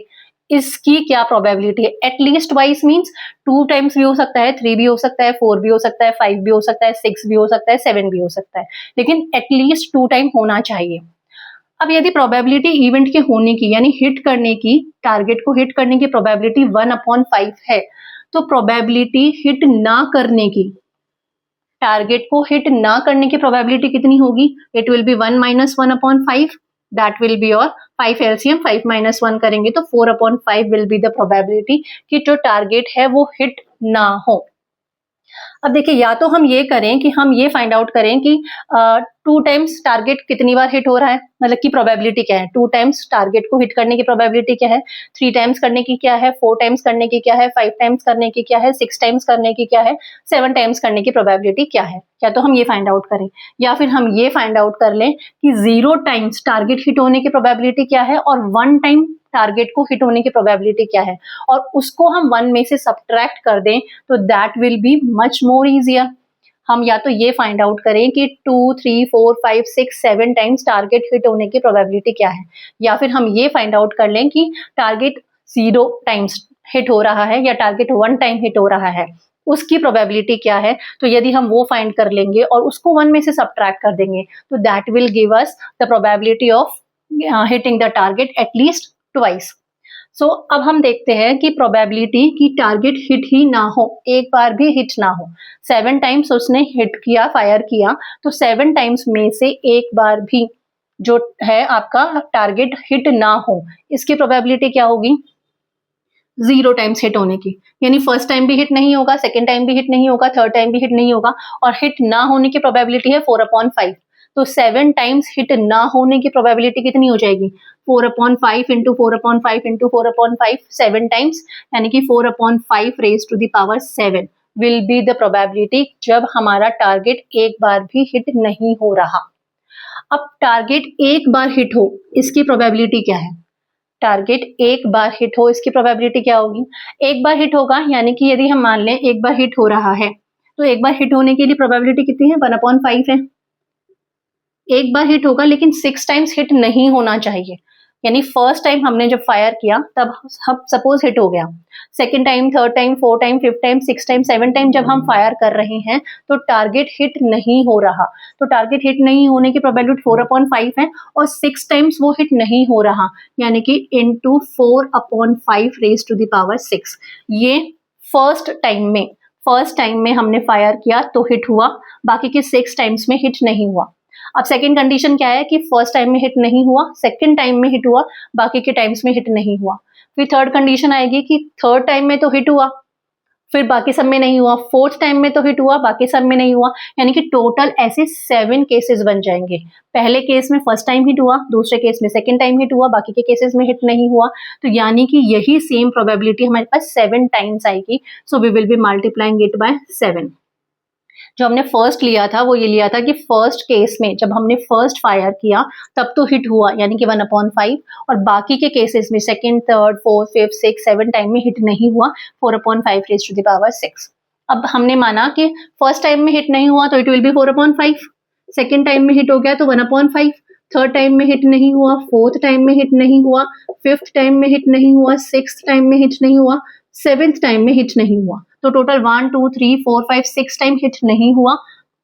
इसकी क्या प्रोबेबिलिटी है? एटलीस्ट ट्वाइस मीन्स 2 टाइम्स भी हो सकता है, 3 भी हो सकता है, 4 भी हो सकता है, 5 भी हो सकता है, 6 भी हो सकता है, 7 भी हो सकता है, लेकिन एटलीस्ट 2 टाइम होना चाहिए. अब यदि प्रोबेबिलिटी इवेंट के होने की यानी हिट करने की, टारगेट को हिट करने की प्रोबेबिलिटी 1/5 है, तो प्रोबेबिलिटी हिट ना करने की, टारगेट को हिट ना करने की प्रोबेबिलिटी कितनी होगी? It will be 1 - 1/5. That will be और 5 एलसीएम 5 - 1 करेंगे तो 4/5 विल बी द प्रोबेबिलिटी कि जो टारगेट है वो हिट ना हो. अब देखिए, या तो हम ये करें कि हम ये फाइंड आउट करें कि 2 टाइम्स टारगेट कितनी बार हिट हो रहा है, मतलब की प्रोबेबिलिटी क्या है. 2 टाइम्स टारगेट को हिट करने की प्रोबेबिलिटी क्या है, 3 टाइम्स करने की क्या है, 4 टाइम्स करने की क्या है, 5 टाइम्स करने की क्या है, 6 टाइम्स करने की क्या है, 7 टाइम्स करने की प्रोबेबिलिटी क्या है. या तो हम ये फाइंड आउट करें या फिर हम ये फाइंड आउट कर लें कि 0 टाइम्स टारगेट हिट होने की प्रोबेबिलिटी क्या है और 1 टाइम टारगेट को हिट होने की प्रोबेबिलिटी क्या है, और उसको हम 1 में से सब्ट्रैक्ट कर दें तो that will be much more easier. हम या तो ये फाइंड आउट करें कि 2 3 4 5 6 7 टाइम्स टारगेट हिट होने की प्रोबेबिलिटी क्या है, या फिर हम ये फाइंड आउट कर लें कि टारगेट 0 टाइम्स हिट हो रहा है या टारगेट 1 टाइम हिट हो रहा है, उसकी प्रोबेबिलिटी क्या है. तो यदि हम वो फाइंड कर लेंगे और उसको 1 में से सब्ट्रैक्ट कर देंगे तो that will give us the probability of hitting the target at least twice. So अब हम देखते हैं कि प्रोबेबिलिटी कि टारगेट हिट ही ना हो, एक बार भी हिट ना हो. 7 टाइम्स उसने हिट किया, फायर किया, तो 7 टाइम्स में से एक बार भी जो है आपका टारगेट हिट ना हो, इसकी प्रोबेबिलिटी क्या होगी? 0 टाइम्स हिट होने की, यानी फर्स्ट टाइम भी हिट नहीं होगा, सेकेंड टाइम भी हिट नहीं होगा, थर्ड टाइम भी हिट नहीं होगा, और हिट ना होने की प्रोबेबिलिटी है 4/5. तो 7 टाइम्स हिट ना होने की प्रोबेबिलिटी कितनी हो जाएगी? 4/5 इंटू 4/5 इंटू 4/5, 7 टाइम्स, यानी कि 4/5 raise to the power 7 will be the probability जब हमारा टारगेट एक बार भी हिट नहीं हो रहा. अब टारगेट एक बार हिट हो, इसकी प्रोबेबिलिटी क्या है? टारगेट एक बार हिट हो, इसकी प्रोबेबिलिटी क्या होगी? एक बार हिट होगा, यानी कि यदि हम मान लें एक बार हिट हो रहा है, तो एक बार हिट होने के लिए प्रोबेबिलिटी कितनी है? 1/5 है. एक बार हिट होगा लेकिन 6 टाइम्स हिट नहीं होना चाहिए, यानी फर्स्ट टाइम हमने जब फायर किया तब हम सपोज हिट हो गया, second time, third time, 4 time, 5 time, 6 time, 7 time जब हम फायर कर रहे हैं तो टारगेट हिट नहीं हो रहा, तो टारगेट हिट नहीं होने की प्रोबेबिलिटी 4/5 है और 6 टाइम्स वो हिट नहीं हो रहा, यानी कि into 4/5 raise to the power 6. ये फर्स्ट टाइम में हमने फायर किया तो हिट हुआ, बाकी के 6 टाइम्स में हिट नहीं हुआ. अब सेकंड कंडीशन क्या है कि फर्स्ट टाइम में हिट नहीं हुआ, सेकंड टाइम में हिट हुआ, बाकी के टाइम्स में हिट नहीं हुआ. फिर थर्ड कंडीशन आएगी कि थर्ड टाइम में तो हिट हुआ, फिर बाकी सब में नहीं हुआ, फोर्थ टाइम में तो हिट हुआ, बाकी सब में नहीं हुआ, यानी कि टोटल ऐसे 7 केसेस बन जाएंगे. पहले केस में फर्स्ट टाइम हिट हुआ, दूसरे केस में सेकंड टाइम हिट हुआ, बाकी के केसेस में हिट नहीं हुआ, तो यानी कि यही सेम प्रोबेबिलिटी हमारे पास 7 टाइम्स आएगी. So we will be multiplying it by 7. जो हमने फर्स्ट लिया था वो ये लिया था कि फर्स्ट केस में जब हमने फर्स्ट फायर किया तब तो हिट हुआ, यानी कि 1/5, और बाकी के केसेस में second, third, fourth, fifth, 6, 7 time में हिट नहीं हुआ, 4/5 रेज टू द पावर 6. अब हमने माना कि फर्स्ट टाइम में हिट नहीं हुआ तो it will be 4/5, second time में हिट हो गया तो 1/5, थर्ड टाइम में हिट नहीं हुआ, फोर्थ टाइम में हिट नहीं हुआ, फिफ्थ टाइम में हिट नहीं हुआ, सिक्स्थ टाइम में हिट नहीं हुआ, सेवेंथ टाइम में हिट नहीं हुआ. तो टोटल 1 2 3 4 5 6 टाइम हिट नहीं हुआ,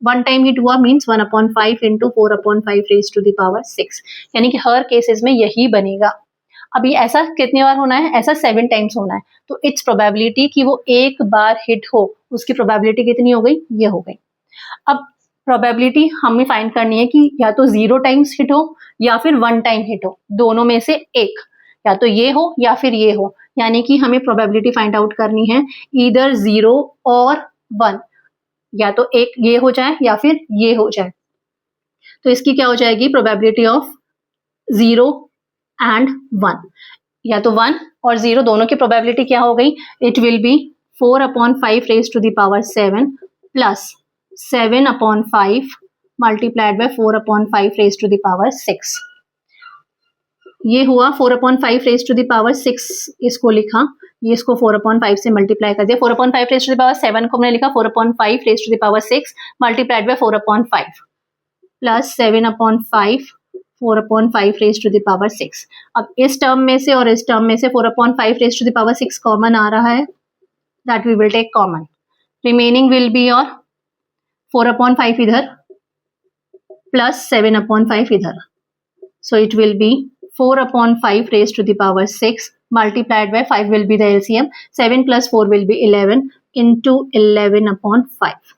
1 टाइम हिट हुआ means 1/5 into 4/5 raise to the power 6, यानी कि हर केसेस में यही बनेगा. अभी ऐसा कितनी बार होना है? ऐसा 7 टाइम्स होना है. तो इट्स प्रोबेबिलिटी कि वो एक बार हिट हो, उसकी प्रोबेबिलिटी कितनी हो गई? ये हो गई. अब प्रोबेबिलिटी हमें फाइंड करनी है कि या तो 0 टाइम्स हिट हो या फिर 1 टाइम हिट हो, दोनों में से एक, या तो ये हो या फिर ये हो, यानी कि हमें प्रोबेबिलिटी फाइंड आउट करनी है ईदर 0 और 1, या तो एक ये हो जाए या फिर ये हो जाए। तो इसकी क्या हो जाएगी, प्रोबेबिलिटी ऑफ 0 एंड 1, या तो 1 और 0 दोनों की प्रोबेबिलिटी क्या हो गई, it will be 4/5 raise to the power 7 plus 7/5 multiplied by 4/5 raise to the power 6। ये हुआ 4/5 रेज टू द पावर 6, इसको लिखा, ये इसको 4/5 से मल्टीप्लाई कर दिया। 4/5 रेज टू द पावर 7 को हमने लिखा 4/5 raise to the power 6 multiplied by 4/5 plus 7/5 4/5 raise to the power 6। अब इस टर्म में से और इस टर्म में से 4/5 raise to the power 6 common आ रहा है, that we will take common. Remaining will be और 4/5 इधर प्लस 7/5 इधर, so it will be 4/5 raised to the power 6 multiplied by 5 will be the LCM, 7 plus 4 will be 11 into 11/5।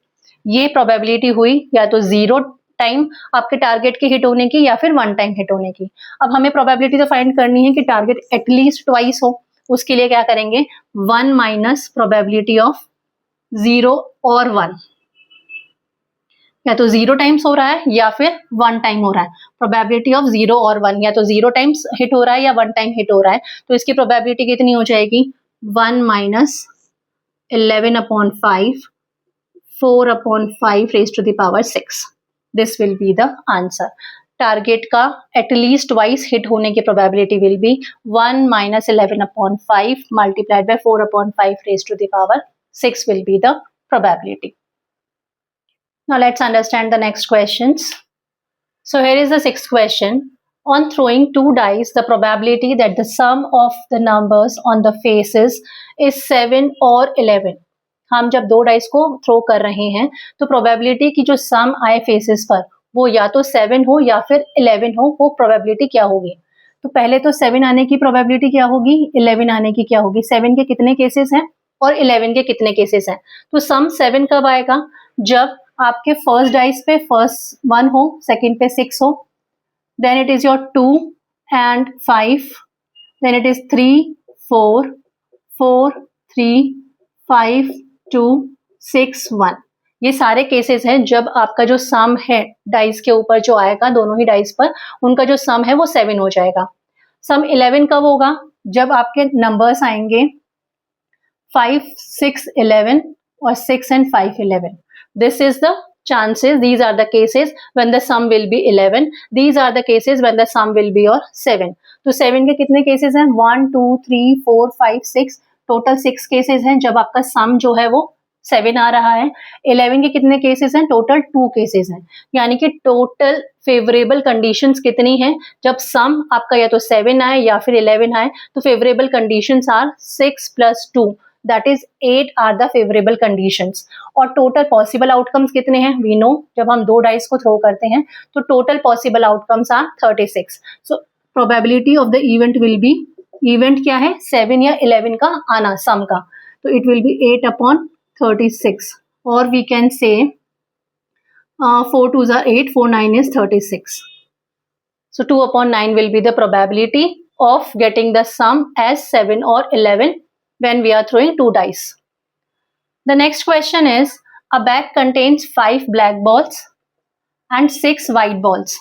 ये probability हुई या तो 0 टाइम आपके टारगेट के हिट होने की या फिर 1 टाइम हिट होने की। अब हमें प्रोबेबिलिटी तो फाइंड करनी है कि टारगेट एटलीस्ट ट्वाइस हो। उसके लिए क्या करेंगे, 1 माइनस प्रोबेबिलिटी ऑफ 0 और 1, या तो 0 टाइम्स हो रहा है या फिर 1 टाइम हो रहा है। प्रोबेबिलिटी ऑफ 0 और 1, या तो 0 टाइम्स हिट हो रहा है या 1 टाइम हिट हो रहा है, तो इसकी प्रोबेबिलिटी कितनी हो जाएगी, 1 minus 11/5 4/5 raise to the power 6। This will be the answer. Target का एटलीस्ट ट्वाइस हिट होने की probability will be 1 minus 11/5 multiplied by 4/5 raise to the power 6 will be the probability. Now let's understand the next questions. So here is the sixth question. On throwing 2 dice, the probability that the sum of the numbers on the faces is 7 और 11. हम जब 2 dice को throw कर रहे हैं तो probability की जो सम आए फेसेस पर वो या तो 7 हो या फिर 11 हो, वो प्रोबेबिलिटी क्या होगी। तो पहले तो 7 आने की प्रोबेबिलिटी क्या होगी, 11 आने की क्या होगी। 7 के कितने केसेस हैं और 11 के कितने केसेस हैं। तो सम 7 कब आएगा, जब आपके फर्स्ट डाइस पे फर्स्ट 1 हो, सेकंड पे 6 हो, then it is your 2 and 5, then it is 3 4 4 3 5 2 6 1। ये सारे केसेस हैं जब आपका जो सम है डाइस के ऊपर जो आएगा, दोनों ही डाइस पर उनका जो सम है वो 7 हो जाएगा। सम 11 कब होगा, जब आपके नंबर्स आएंगे 5 6 11 और 6 and 5 11। This is the chances, these are the cases when the sum will be 11, these are the cases when the sum will be or 7। तो 7 के कितने केसेस हैं, 1 2 3 4 5 6, टोटल 6 केसेस हैं जब आपका सम जो है वो 7 आ रहा है। 11 के कितने केसेस हैं, टोटल 2 केसेस हैं। यानी कि टोटल फेवरेबल कंडीशंस कितनी हैं, जब सम आपका या तो 7 आए या फिर 11 आए, तो favourable conditions are 6 + 2, that is 8 are the favorable conditions। और टोटल पॉसिबल आउटकम्स कितने हैं, वी नो जब हम 2 डाइस को थ्रो करते हैं तो total possible outcomes are 36। So probability of the event will be, event क्या है 7 या 11 का आना सम का, तो इट विल बी 8/36, और we can say 4 2s are 8, 4 9 is 36। So 2/9 will be the probability of getting the sum as 7 or 11 when we are throwing 2 dice. The next question is, a bag contains 5 black balls and 6 white balls.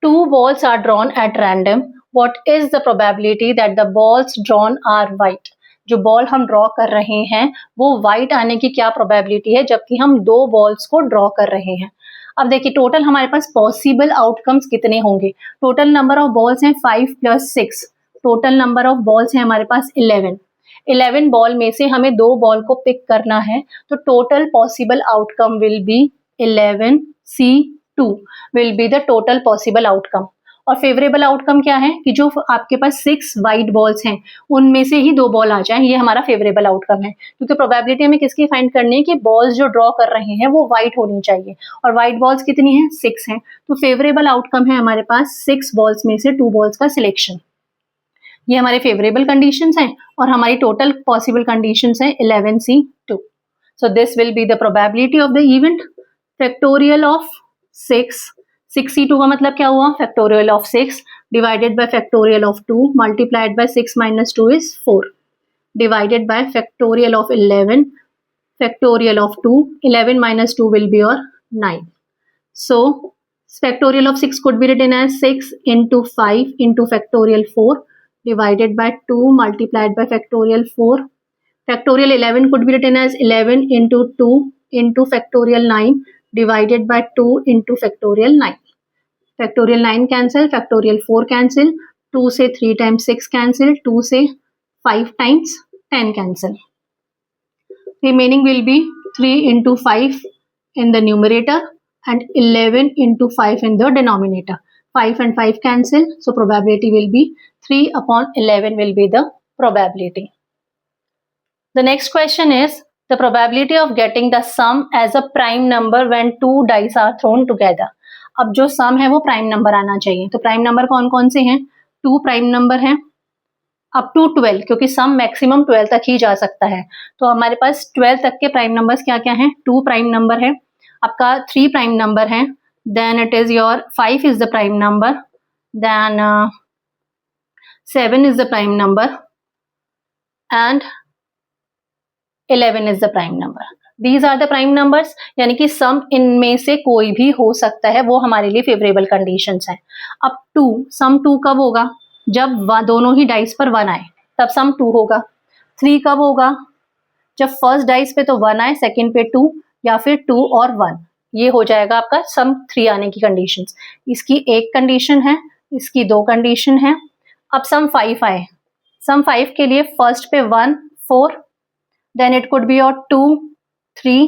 2 balls are drawn at random. What is the probability that the balls drawn are white? जो ball हम draw कर रहे हैं वो white आने की क्या probability है, जबकि हम 2 बॉल्स को ड्रॉ कर रहे हैं। अब देखिए टोटल हमारे पास पॉसिबल आउटकम्स कितने होंगे। टोटल नंबर ऑफ बॉल्स हैं 5 + 6, टोटल नंबर ऑफ बॉल्स हैं हमारे पास 11। 11 बॉल में से हमें 2 बॉल को पिक करना है, तो total possible outcome will B 11C2 will be the total possible outcome. और फेवरेबल आउटकम क्या है कि जो आपके पास 6 वाइट बॉल्स हैं उनमें से ही 2 बॉल आ जाएं, ये हमारा फेवरेबल आउटकम है। क्योंकि प्रोबेबिलिटी हमें किसकी फाइंड करनी है कि बॉल्स जो ड्रॉ कर रहे हैं वो वाइट होनी चाहिए, और वाइट बॉल्स कितनी हैं 6 हैं। तो फेवरेबल आउटकम है हमारे पास 6 बॉल्स में से 2 बॉल्स का सिलेक्शन। ये हमारे फेवरेबल कंडीशंस हैं, और हमारी टोटल पॉसिबल कंडीशंस हैं 11C2। So this will be the probability of the event. Factorial of 6C2 का मतलब क्या हुआ, factorial of 6 divided by factorial of 2 multiplied by 6 - 2 is 4। divided by factorial of 11, factorial of 2. 11 minus 2 will be your 9. So factorial of 6 could be written as 6 into 5 into factorial 4 divided by 2 multiplied by factorial 4. Factorial 11 could be written as 11 into 2 into factorial 9 divided by 2 into factorial 9. Factorial 9 cancel, factorial 4 cancel, 2 से 3 times 6 cancel, 2 से 5 times 10 cancel. Remaining will be 3 into 5 in the numerator and 11 into 5 in the denominator. 5 and 5 cancel, so probability will be 3 upon 11 will be the probability. The next question is the probability of getting the sum as a prime number when two dice are thrown together. अब जो सम है वो prime number आना चाहिए, तो prime number कौन कौन से हैं? 2 प्राइम नंबर हैं अप टू 12, क्योंकि सम मैक्सिमम 12 तक ही जा सकता है, तो हमारे पास 12 तक के प्राइम नंबर्स क्या क्या हैं? 2 प्राइम नंबर है, आपका 3 प्राइम नंबर है, then it is your 5 is the prime number, then 7 is the prime number and 11 is the prime number. These are the prime numbers, यानी कि सम इनमें से कोई भी हो सकता है, वो हमारे लिए फेवरेबल कंडीशंस हैं. अब 2, सम 2 कब होगा? जब दोनों ही डाइस पर 1 आए तब सम 2 होगा. 3 कब होगा? जब फर्स्ट डाइस पे तो 1 आए, सेकंड पे 2, या फिर 2 और 1, ये हो जाएगा आपका सम 3 आने की कंडीशंस. इसकी एक कंडीशन है, इसकी 2 कंडीशन है. अब सम 5 आए, सम 5 के लिए फर्स्ट पे 1 4, then it could be your 2 3,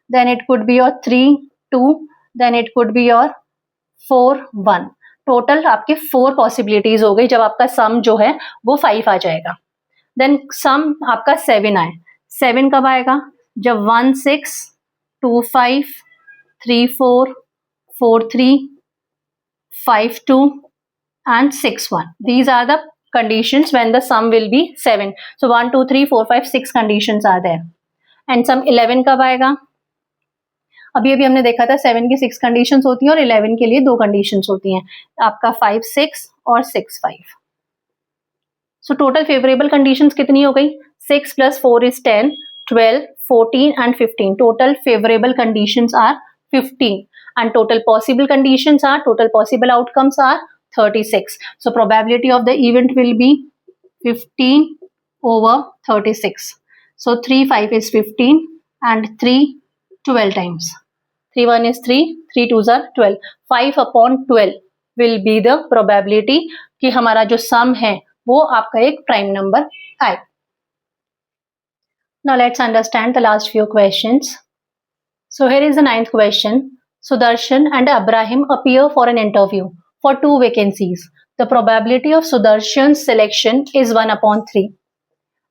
then it could be your 3 2, then it could be your 4 1. Total आपके 4 पॉसिबिलिटीज हो गई जब आपका सम जो है वो 5 आ जाएगा. देन सम आपका 7 आए, 7 कब आएगा? जब 1 6 2 5 3 4 4 3 5 2 and 6 1. These are the conditions when the sum will be 7. So 1 2 3 4 5 6 conditions are there. And sum 11 कब आएगा? अभी हमने देखा था 7 की 6 कंडीशंस होती हैं और 11 के लिए 2 कंडीशंस होती हैं, आपका 5 6 और 6 5. सो टोटल फेवरेबल कंडीशंस कितनी हो गई? 6 plus 4 is 10, 12 14 and 15. Total favourable conditions are 15 and total possible conditions are, total possible outcomes are 36. So probability of the event will be 15 over 36. So 3 5 is 15 and 3 12 times. 3 1 is 3, 3 2s are 12. 5 upon 12 will be the probability कि हमारा जो sum है वो आपका एक prime number आए. Now let's understand the last few questions. So here is the 9th question. Sudarshan and Abraham appear for an interview for 2 vacancies. The probability of Sudarshan's selection is 1 upon 3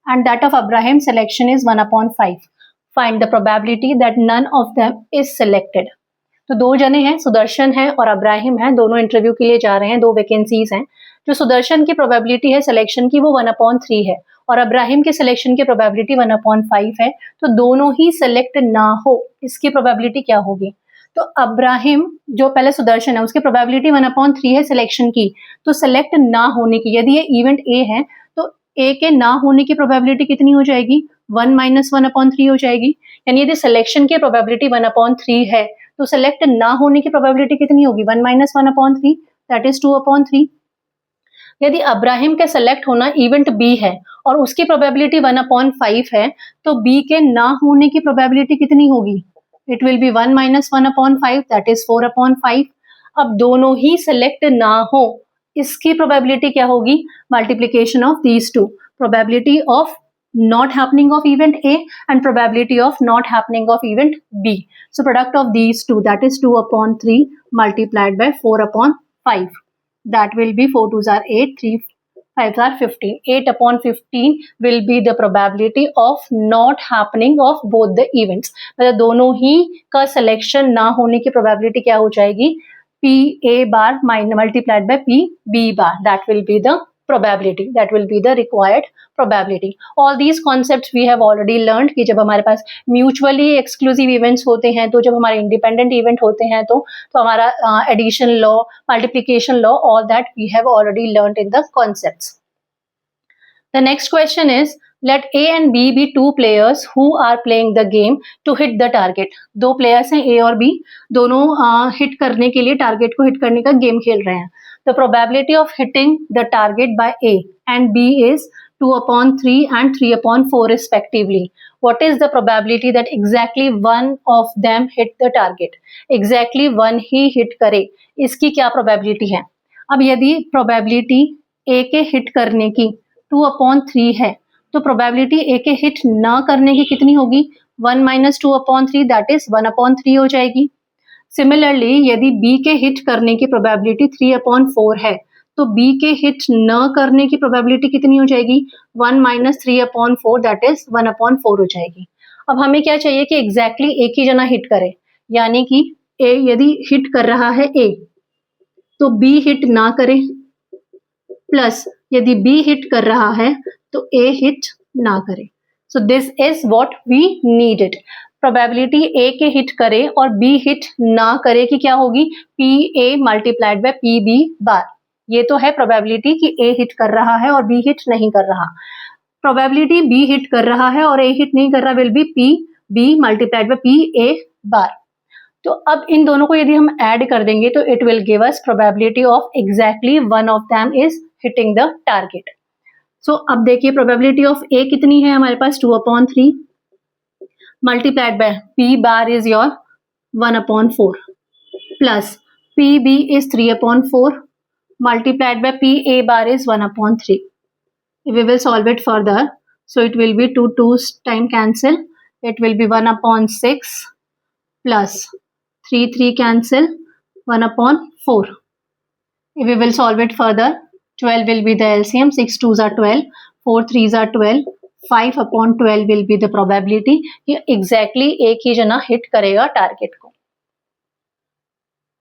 and that of Abraham's selection is 1 upon 5. Find the probability that none of them is selected. तो 2 जने हैं, सुदर्शन है और अब्राहिम है, दोनों interview के लिए जा रहे हैं, 2 वैकेंसीज हैं. जो सुदर्शन की प्रोबेबिलिटी है सिलेक्शन की वो 1 अपॉन 3 है और अब्राहिम के सिलेक्शन की प्रोबेबिलिटी 1 अपॉन 5 है, तो दोनों ही सेलेक्ट ना हो इसकी प्रोबेबिलिटी क्या होगी? तो अब्राहिम जो पहले सुदर्शन है उसकी प्रोबेबिलिटी 1 अपॉन 3 है सिलेक्शन की, तो सेलेक्ट ना होने की, यदि ये इवेंट ए है तो ए के ना होने की प्रोबेबिलिटी कितनी हो जाएगी? 1 माइनस 1 अपॉन 3 हो जाएगी. यानी यदि सिलेक्शन की प्रोबेबिलिटी 1 अपॉन 3 है तो सेलेक्ट ना होने की प्रोबेबिलिटी कितनी होगी? 1 minus 1 upon 3, that is 2 upon 3. यदि अब्राहिम के सेलेक्ट होना इवेंट बी है और उसकी प्रोबेबिलिटी 1 अपॉन 5 है तो बी के ना होने की प्रोबेबिलिटी कितनी होगी? It will be 1 minus 1 upon 5, that is 4 upon 5. अब दोनों ही सेलेक्ट ना हो इसकी प्रोबेबिलिटी क्या होगी? Multiplication of these two, probability of not happening of event A and probability of not happening of event B. So product of these two, that is 2 upon 3 multiplied by 4 upon 5. That will be 4 2s are 8, 3 5s are 15. 8 upon 15 will be the probability of not happening of both the events. मतलब दोनों ही का selection ना होने की probability क्या हो जाएगी? P A bar multiplied by P B bar. That will be the probability, that will be the required probability. All these concepts we have already learned कि जब हमारे पास mutually exclusive events होते हैं, तो जब हमारे independent event होते हैं तो हमारा addition law, multiplication law, all that we have already learned in the concepts. The next question is Let A and B be two players who are playing the game to hit the target. दो players हैं A और B, दोनों hit करने के लिए target को hit करने का game खेल रहे हैं. The probability of hitting the target by A and B is 2/3 and 3/4 respectively. What is the probability that exactly one of them hit the target? Exactly one he hit करे, इसकी क्या probability है? अब यदि probability A के hit करने की 2/3 है, तो प्रोबेबिलिटी ए के हिट ना करने की कितनी होगी? 1 माइनस 2/3, दैट इज 1/3 हो जाएगी. सिमिलरली यदि बी के हिट करने की प्रोबेबिलिटी 3/4 है, तो बी के हिट न करने की प्रोबेबिलिटी कितनी हो जाएगी? 1 माइनस 3/4, दैट इज 1/4 हो जाएगी. अब हमें क्या चाहिए कि एग्जैक्टली एक ही जना हिट करे, यानी कि ए यदि हिट कर रहा है ए, तो बी हिट ना करे, प्लस यदि बी हिट कर रहा है तो ए हिट ना करे. So this is what we needed. Probability A के हिट करे और बी हिट ना करे की क्या होगी? P A multiplied by P B bar. ये तो है प्रोबेबिलिटी कि ए हिट कर रहा है और बी हिट नहीं कर रहा. प्रोबेबिलिटी बी हिट कर रहा है और ए हिट नहीं कर रहा will be P B multiplied by P A bar. तो अब इन दोनों को यदि हम ऐड कर देंगे तो it will give us probability of exactly one of them is hitting the target. So अब देखिए प्रोबेबिलिटी ऑफ ए कितनी है हमारे पास? 2/3 multiplied by P bar is your 1/4 plus P B is 3/4 multiplied by P A bar is 1/3. We will solve it further. So it will be 2 time cancel. It will be 1/6 plus 3 cancel 1/4. We will solve it further. 12 will be the LCM. 6 2s are 12. 4 3s are 12. 5/12 will be the probability कि exactly एक ही जना hit करेगा target को.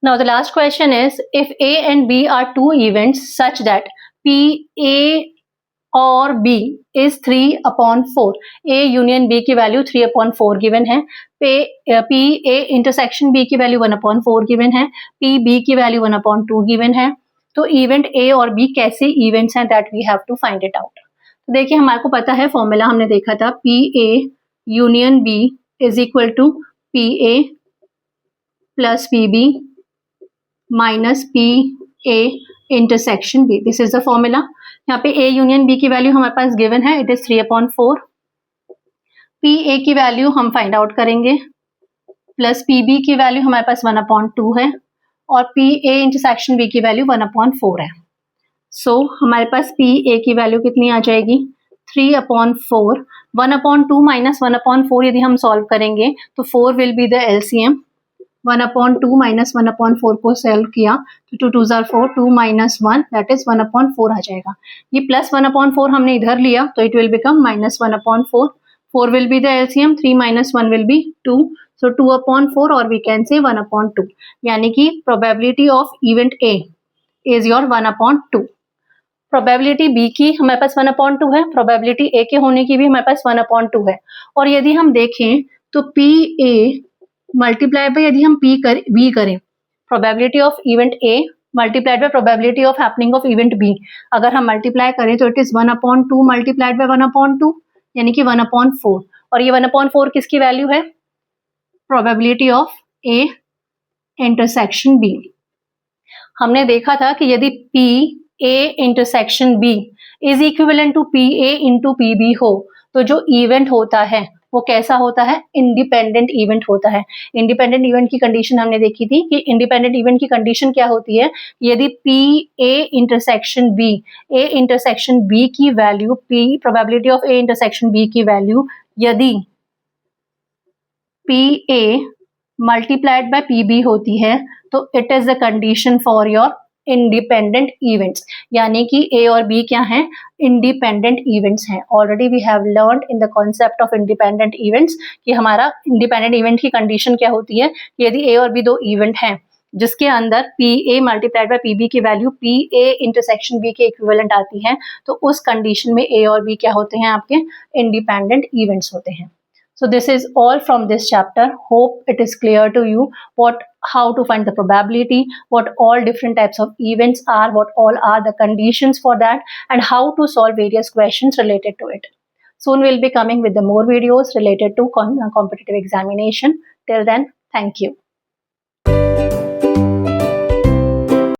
Now the last question is, if A and B are two events such that P A or B is 3/4, A union B की value 3/4 given है, P A intersection B की value 1/4 given है, P B की value 1/2 given है, तो event A और B कैसे events हैं that we have to find it out. तो देखिए हमारे को पता है फॉर्मूला हमने देखा था, P A union B is equal to P A plus P B minus P A intersection B. This is the formula. यहाँ पे ए यूनियन बी की वैल्यू हमारे पास गिवन है, इट इज 3/4. पी ए की वैल्यू हम find out करेंगे, plus P B की वैल्यू हमारे पास 1/2 है और पी ए इंटरसेक्शन बी की वैल्यू 1/4 है. सो हमारे पास पी ए की वैल्यू कितनी आ जाएगी? 3/4. 1/2 माइनस 1/4 यदि हम सॉल्व करेंगे तो 4 will be the LCM. 1/2 minus 1/4 को सॉल्व किया तो 2 2s are 4, 2 minus 1 that is 1/4 आ जाएगा. ये प्लस 1/4 हमने इधर लिया तो it will become minus 1/4. 4 will be the LCM, 3 minus 1 will be 2, so 2/4 or we can say 1/2. यानी कि probability of event A is your 1/2. Probability B की हमारे पास 1/2 है, प्रोबेबिलिटी ए के होने की भी हमारे पास 1/2 है. और यदि हम देखें तो पी ए मल्टीप्लाई बाय यदि हम बी करें, probability of event A multiplied by probability of happening of event B, अगर हम मल्टीप्लाई करें तो इट इज 1/2 मल्टीप्लाइड बाय 1/2 यानी कि 1/4. और ये 1/4 किसकी वैल्यू है? Probability of A intersection B. हमने देखा था कि यदि P A intersection B is equivalent to P A into P B हो तो जो इवेंट होता है वो कैसा होता है? इंडिपेंडेंट इवेंट होता है. इंडिपेंडेंट इवेंट की कंडीशन हमने देखी थी कि इंडिपेंडेंट इवेंट की कंडीशन क्या होती है? यदि पी ए इंटरसेक्शन बी की value, P probability of A intersection B की वैल्यू यदि P A multiplied by P B होती है तो it is the condition for your independent events. यानी कि ए और बी क्या हैं? इंडिपेंडेंट इवेंट्स हैं. Already we have learned in the concept of independent events कि हमारा इंडिपेंडेंट इवेंट की कंडीशन क्या होती है कि यदि ए और बी दो इवेंट हैं जिसके अंदर P A multiplied by P B की value P A intersection B के इक्विवेलेंट आती है तो उस कंडीशन में ए और बी क्या होते हैं? आपके इंडिपेंडेंट इवेंट्स होते हैं. So this is all from this chapter. Hope it is clear to you how to find the probability, what all different types of events are, what all are the conditions for that, and how to solve various questions related to it. Soon we'll be coming with the more videos related to competitive examination. Till then, thank you.